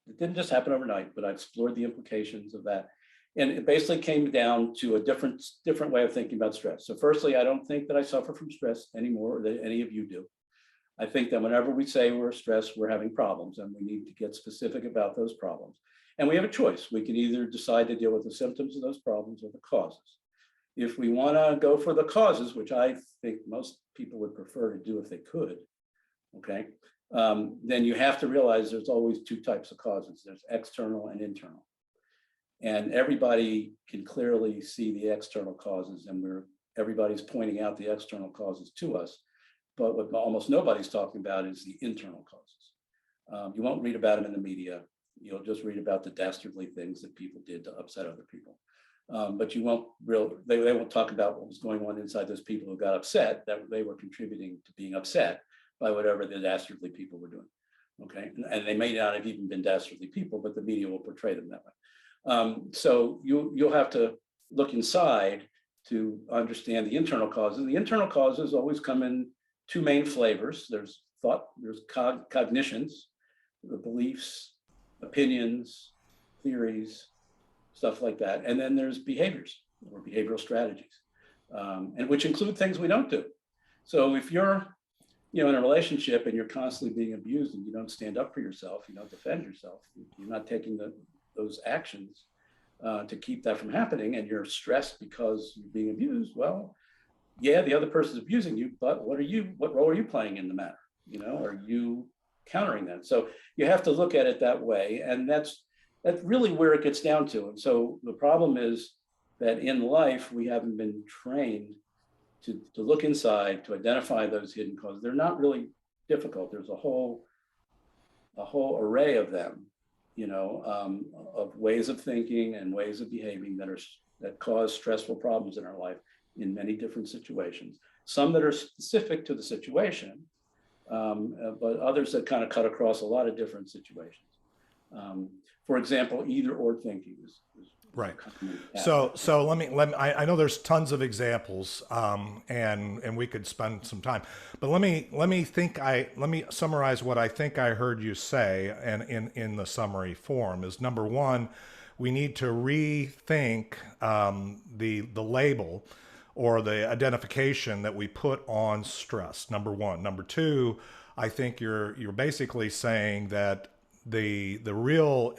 It didn't just happen overnight, but I explored the implications of that. And it basically came down to a different way of thinking about stress. So firstly, I don't think that I suffer from stress anymore, or that any of you do. I think that whenever we say we're stressed, we're having problems, and we need to get specific about those problems. And we have a choice. We can either decide to deal with the symptoms of those problems or the causes. If we want to go for the causes, which I think most people would prefer to do if they could, okay, then you have to realize there's always two types of causes. There's external and internal. And everybody can clearly see the external causes, and everybody's pointing out the external causes to us. But what almost nobody's talking about is the internal causes. You won't read about them in the media. You'll just read about the dastardly things that people did to upset other people. But you won't they won't talk about what was going on inside those people who got upset, that they were contributing to being upset by whatever the dastardly people were doing. Okay, and they may not have even been dastardly people, but the media will portray them that way. So you'll have to look inside to understand the internal causes. The internal causes always come in two main flavors. There's thought, there's cognitions, the beliefs, opinions, theories, stuff like that. And then there's behaviors or behavioral strategies, and which include things we don't do. So if you're in a relationship and you're constantly being abused and you don't stand up for yourself, you don't defend yourself, you're not taking those actions to keep that from happening, and you're stressed because you're being abused, well, yeah, the other person's abusing you, but what role are you playing in the matter? Are you countering that? So you have to look at it that way, and that's really where it gets down to. And so the problem is that in life, we haven't been trained to look inside, to identify those hidden causes. They're not really difficult. There's a whole array of them, of ways of thinking and ways of behaving that cause stressful problems in our life in many different situations. Some that are specific to the situation, but others that kind of cut across a lot of different situations. For example, either or thinking is right. So let me. I know there's tons of examples, and we could spend some time, but let me summarize what I think I heard you say, and in the summary form is: number one, we need to rethink the label or the identification that we put on stress. Number one. Number two, I think you're basically saying that the real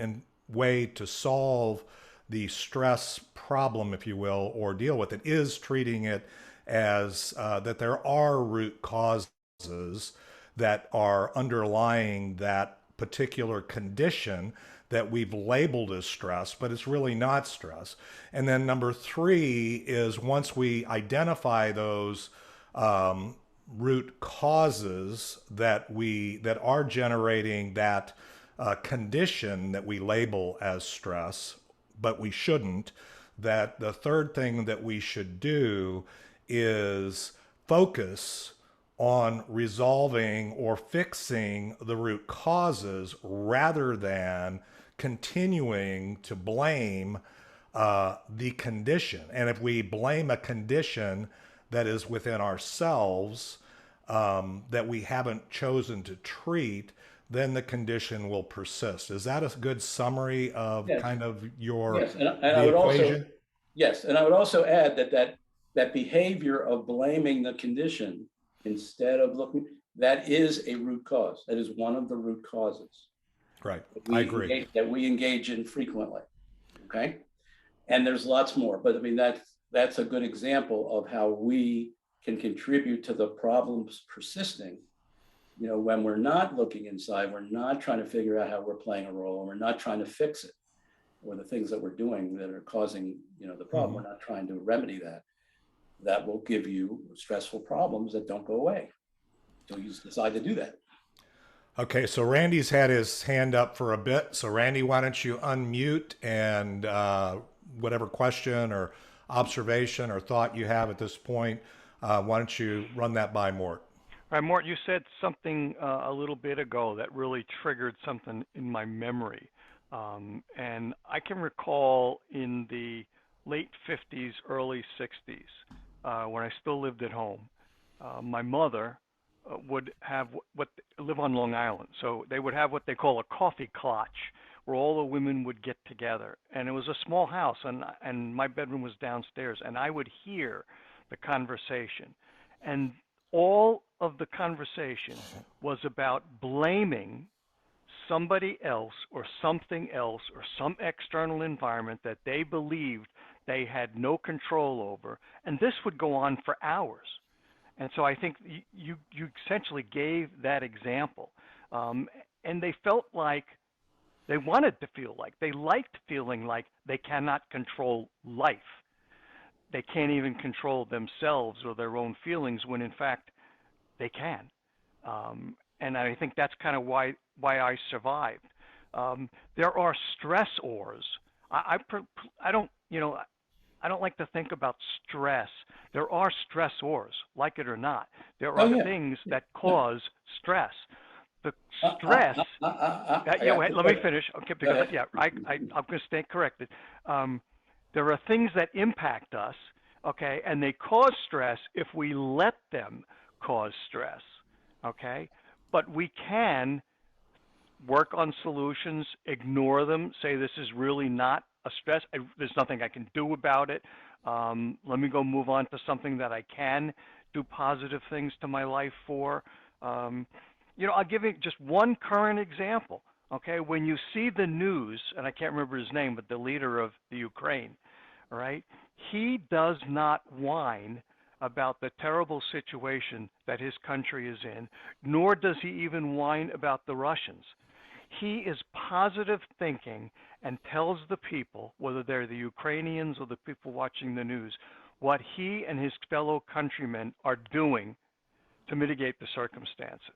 way to solve the stress problem, if you will, or deal with it, is treating it as that there are root causes that are underlying that particular condition that we've labeled as stress, but it's really not stress. And then number three is, once we identify those root causes that are generating that condition that we label as stress, but we shouldn't, that the third thing that we should do is focus on resolving or fixing the root causes rather than continuing to blame the condition. And if we blame a condition that is within ourselves that we haven't chosen to treat, then the condition will persist. Is that a good summary of kind of your equation? Yes, and I would also add that behavior of blaming the condition instead of looking, that is a root cause. That is one of the root causes. Right, I agree. That we engage in frequently, okay? And there's lots more, but I mean, that's a good example of how we can contribute to the problems persisting. You know, when we're not looking inside, we're not trying to figure out how we're playing a role, and we're not trying to fix it, or the things that we're doing that are causing, you know, the problem. We're not trying to remedy that. That will give you stressful problems that don't go away until you decide to do that. Okay, so Randy's had his hand up for a bit. So Randy, why don't you unmute, and whatever question or observation or thought you have at this point, why don't you run that by Mort? All right, Mort, you said something a little bit ago that really triggered something in my memory. And I can recall in the late 50s, early 60s, when I still lived at home, my mother would have live on Long Island. So they would have what they call a coffee clutch, where all the women would get together. And it was a small house, and my bedroom was downstairs, and I would hear the conversation. And all of the conversation was about blaming somebody else or something else or some external environment that they believed they had no control over. And this would go on for hours. And so I think you essentially gave that example. And they felt like, they wanted to feel like, they liked feeling like they cannot control life. They can't even control themselves or their own feelings, when in fact they can. And I think that's kind of why I survived. There are stressors. I don't, you know, I don't like to think about stress. There are stressors, like it or not. There are things that cause stress. The stress. Wait, let me finish. Okay, because I'm going to stay corrected. There are things that impact us, okay, and they cause stress if we let them cause stress, okay? But we can work on solutions, ignore them, say this is really not a stress, there's nothing I can do about it. Let me go move on to something that I can do positive things to my life for. You know, I'll give you just one current example, okay? When you see the news, and I can't remember his name, but the leader of the Ukraine, all right? He does not whine about the terrible situation that his country is in, nor does he even whine about the Russians. He is positive thinking and tells the people, whether they're the Ukrainians or the people watching the news, what he and his fellow countrymen are doing to mitigate the circumstances.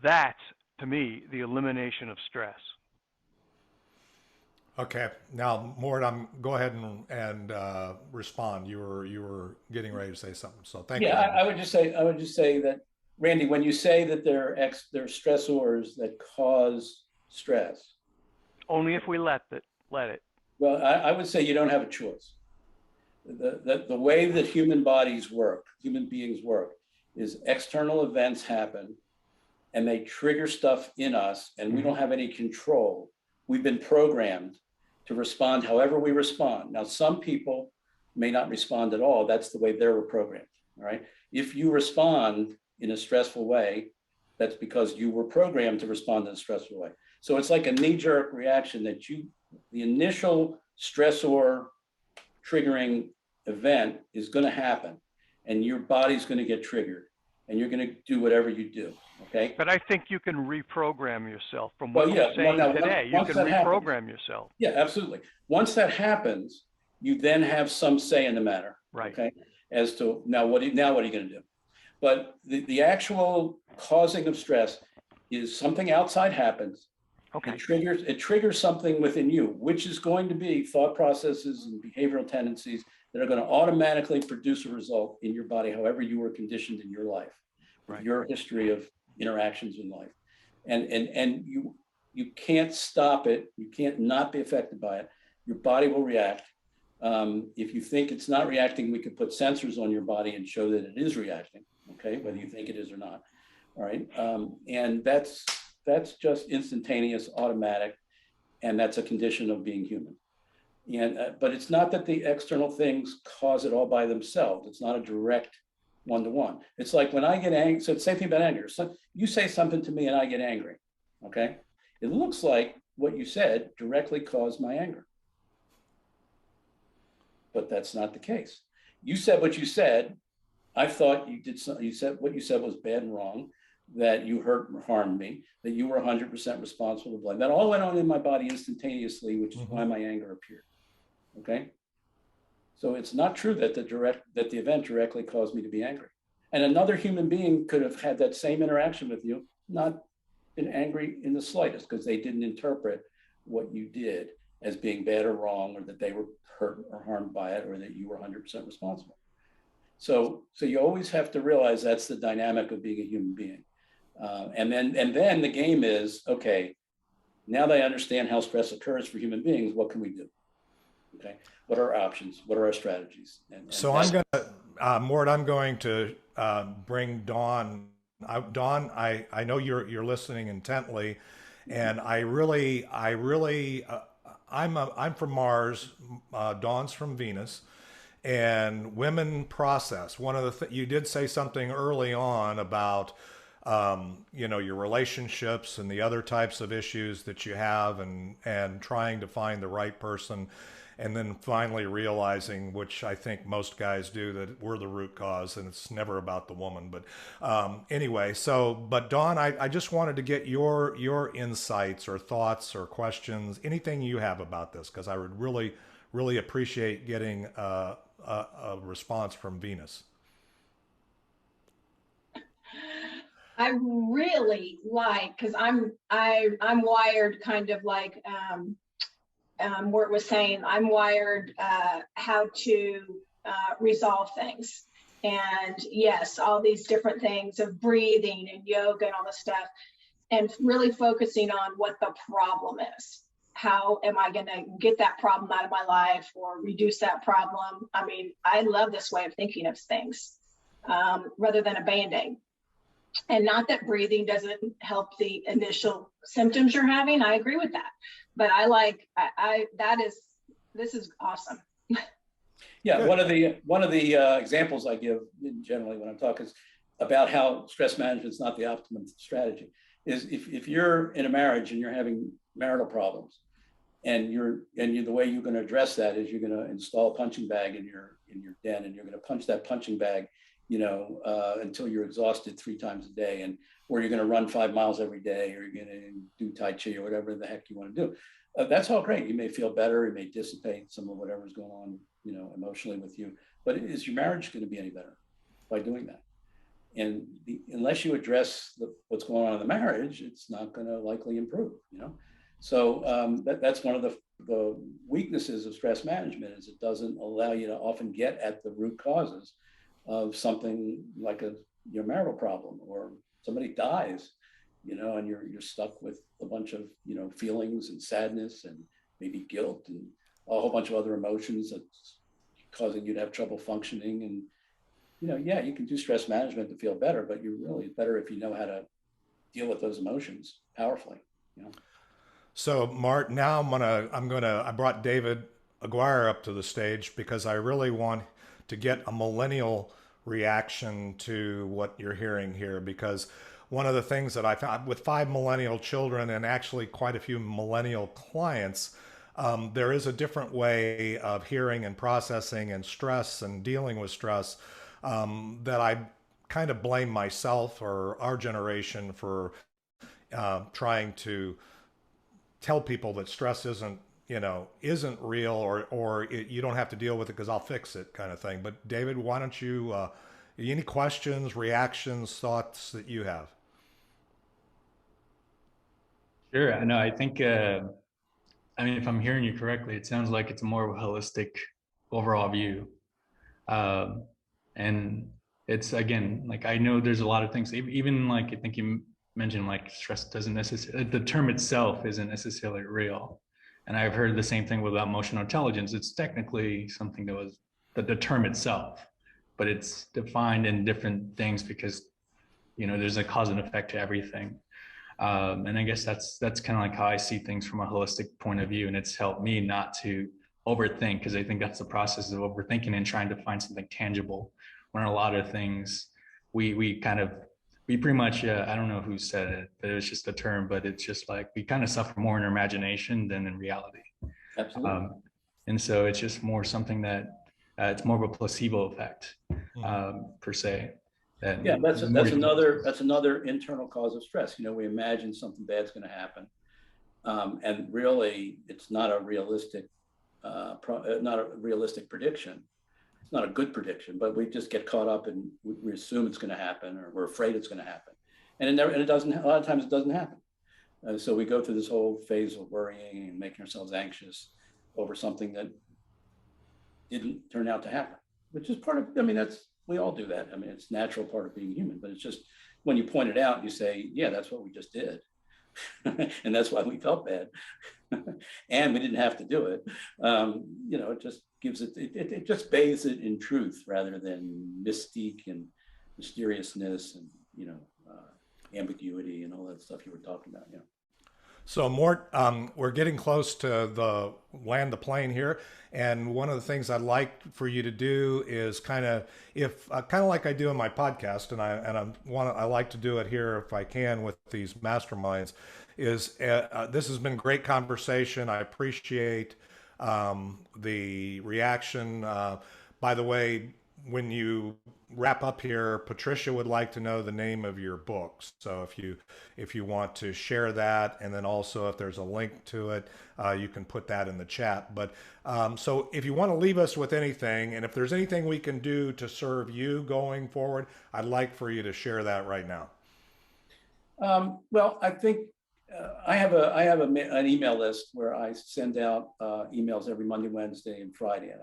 That's, to me, the elimination of stress. Okay, now Mort, go ahead and respond. You were getting ready to say something, so thank you. Yeah, I would just say that, Randy, when you say that there are stressors that cause stress, only if we let it. Well, I would say you don't have a choice. The way that human beings work, is external events happen, and they trigger stuff in us, and we don't have any control. We've been programmed to respond however we respond. Now, some people may not respond at all. That's the way they were programmed, all right? If you respond in a stressful way, that's because you were programmed to respond in a stressful way. So it's like a knee-jerk reaction that the initial stressor triggering event is going to happen, and your body's going to get triggered, and you're going to do whatever you do, okay? But I think you can reprogram yourself from what you're saying today. You can reprogram yourself. Yeah, absolutely. Once that happens, you then have some say in the matter, right? Okay, as to now what are you going to do? But the actual causing of stress is something outside happens. Okay. It triggers something within you, which is going to be thought processes and behavioral tendencies that are going to automatically produce a result in your body, however you were conditioned in your life, right, your history of interactions in life. And you can't stop it. You can't not be affected by it. Your body will react. If you think it's not reacting, we could put sensors on your body and show that it is reacting, okay, whether you think it is or not. All right. And that's just instantaneous, automatic, and that's a condition of being human. And but it's not that the external things cause it all by themselves. It's not a direct one-to-one. It's like when I get angry, so it's the same thing about anger. So you say something to me and I get angry, okay? It looks like what you said directly caused my anger. but that's not the case. You said what you said. I thought you did something. You said what you said was bad and wrong, that you hurt or harmed me, that you were 100% responsible for blame. That all went on in my body instantaneously, which is why my anger appeared. Okay. So it's not true that the event directly caused me to be angry. And another human being could have had that same interaction with you, not been angry in the slightest, because they didn't interpret what you did as being bad or wrong, or that they were hurt or harmed by it, or that you were 100% responsible. So you always have to realize that's the dynamic of being a human being. And then the game is, okay, now that I understand how stress occurs for human beings, what can we do? Okay, what are our options? What are our strategies? So I'm going to, Mort, I'm going to bring Dawn. Dawn, I know you're listening intently, and I'm from Mars. Dawn's from Venus, and women process. One of the you did say something early on about your relationships and the other types of issues that you have, and trying to find the right person, and then finally realizing, which I think most guys do, that we're the root cause and it's never about the woman. But anyway, but Dawn, I just wanted to get your insights or thoughts or questions, anything you have about this, because I would really, really appreciate getting a response from Venus. I really like, because I'm wired kind of like Mort was saying, I'm wired how to resolve things. And yes, all these different things of breathing and yoga and all this stuff, and really focusing on what the problem is. How am I going to get that problem out of my life or reduce that problem? I mean, I love this way of thinking of things rather than a Band-Aid. And not that breathing doesn't help the initial symptoms you're having. I agree with that. But this is awesome. Yeah, one of the examples I give generally when I'm talking is about how stress management is not the optimum strategy. Is if you're in a marriage and you're having marital problems, and the way you're going to address that is you're going to install a punching bag in your den, and you're going to punch that punching bag, until you're exhausted 3 times a day, or you're going to run 5 miles every day, or you're going to do Tai Chi or whatever the heck you want to do. That's all great. You may feel better. It may dissipate some of whatever's going on, emotionally with you. But is your marriage going to be any better by doing that? And unless you address what's going on in the marriage, it's not going to likely improve. So that's one of the weaknesses of stress management, is it doesn't allow you to often get at the root causes of something like your marital problem, or somebody dies, and you're stuck with a bunch of feelings and sadness and maybe guilt and a whole bunch of other emotions that's causing you to have trouble functioning. And yeah, you can do stress management to feel better, but you're really better if you know how to deal with those emotions powerfully. So Mart, now I brought David Aguirre up to the stage because I really want to get a millennial reaction to what you're hearing here, because one of the things that I found with 5 millennial children and actually quite a few millennial clients, there is a different way of hearing and processing and stress and dealing with stress that I kind of blame myself or our generation for trying to tell people that stress isn't real, or you don't have to deal with it because I'll fix it, kind of thing. But David, why don't you, any questions, reactions, thoughts that you have? Sure. I know. I think, if I'm hearing you correctly, it sounds like it's more of a holistic overall view. And it's, again, like, I know there's a lot of things, even like, I think you mentioned, like, stress doesn't necessarily, the term itself isn't necessarily real. And I've heard the same thing with emotional intelligence. It's technically something that was the term itself, but it's defined in different things because, there's a cause and effect to everything. And I guess that's kind of like how I see things from a holistic point of view. And it's helped me not to overthink, because I think that's the process of overthinking and trying to find something tangible, when a lot of things we pretty much, I don't know who said it, but it was just a term, but it's just like, we kind of suffer more in our imagination than in reality. Absolutely. And so it's just more something that It's more of a placebo effect, per se. Yeah, that's another internal cause of stress. You know, we imagine something bad's going to happen, and really, it's not a realistic, prediction. It's not a good prediction, but we just get caught up and we assume it's going to happen, or we're afraid it's going to happen, and it doesn't. A lot of times, it doesn't happen. So we go through this whole phase of worrying and making ourselves anxious over something that didn't turn out to happen, which is part of. I mean, we all do that. I mean, it's a natural part of being human, but it's just when you point it out, you say, yeah, that's what we just did. And that's why we felt bad. And we didn't have to do it. You know, it just gives it just bathes it in truth rather than mystique and mysteriousness and, you know, ambiguity and all that stuff you were talking about. Yeah. So Mort, we're getting close to land the plane here, and one of the things I'd like for you to do is kind of like I do in my podcast, and I like to do it here if I can with these masterminds. Is this has been great conversation. I appreciate the reaction. By the way, when you wrap up here, Patricia would like to know the name of your books. So if you want to share that, and then also if there's a link to it, you can put that in the chat. But so if you want to leave us with anything, and if there's anything we can do to serve you going forward, I'd like for you to share that right now. Well, I think I have an email list where I send out emails every Monday, Wednesday, and Friday, and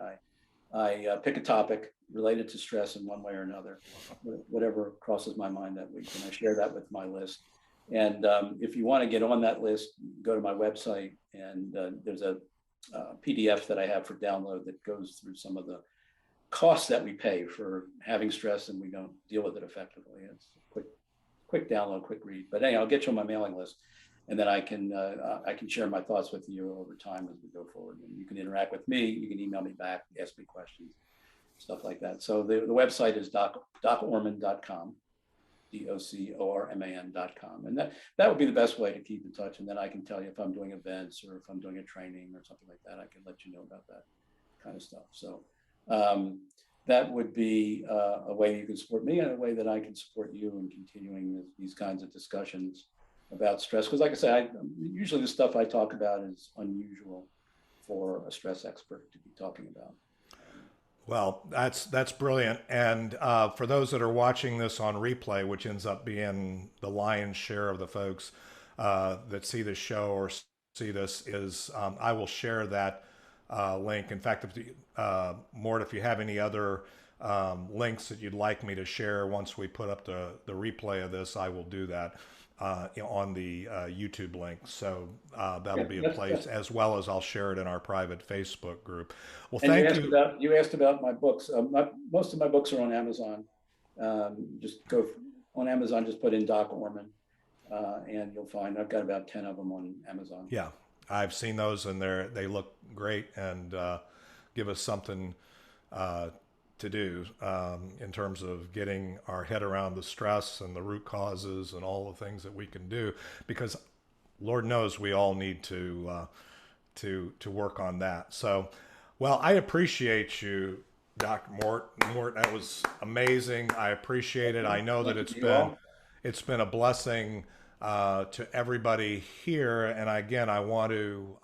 I pick a topic related to stress in one way or another, whatever crosses my mind that week, and I share that with my list. And if you want to get on that list, go to my website, and there's a PDF that I have for download that goes through some of the costs that we pay for having stress and we don't deal with it effectively. It's a quick download, quick read. But anyway, I'll get you on my mailing list, and then I can share my thoughts with you over time as we go forward. And you can interact with me. You can email me back, ask me questions, stuff like that. So the website is docorman.com, DOCORMAN.com. And that would be the best way to keep in touch. And then I can tell you if I'm doing events or if I'm doing a training or something like that, I can let you know about that kind of stuff. So that would be a way you can support me and a way that I can support you in continuing these kinds of discussions about stress. Because like I said, usually the stuff I talk about is unusual for a stress expert to be talking about. Well, that's brilliant. And for those that are watching this on replay, which ends up being the lion's share of the folks that see this show or see this, is I will share that link. In fact, Mort, if you have any other links that you'd like me to share once we put up the replay of this, I will do that on the YouTube link. So that'll be a place, as well as I'll share it in our private Facebook group. Well, thank you. You asked about my books. Most of my books are on Amazon. Just go on Amazon, just put in Doc Orman, and you'll find I've got about 10 of them on Amazon. Yeah, I've seen those, and they look great, and give us something to do in terms of getting our head around the stress and the root causes and all the things that we can do, because Lord knows we all need to work on that. So, well, I appreciate you, Dr. Mort. Mort, that was amazing. I appreciate it. I know that it's been a blessing to everybody here. And again, I want to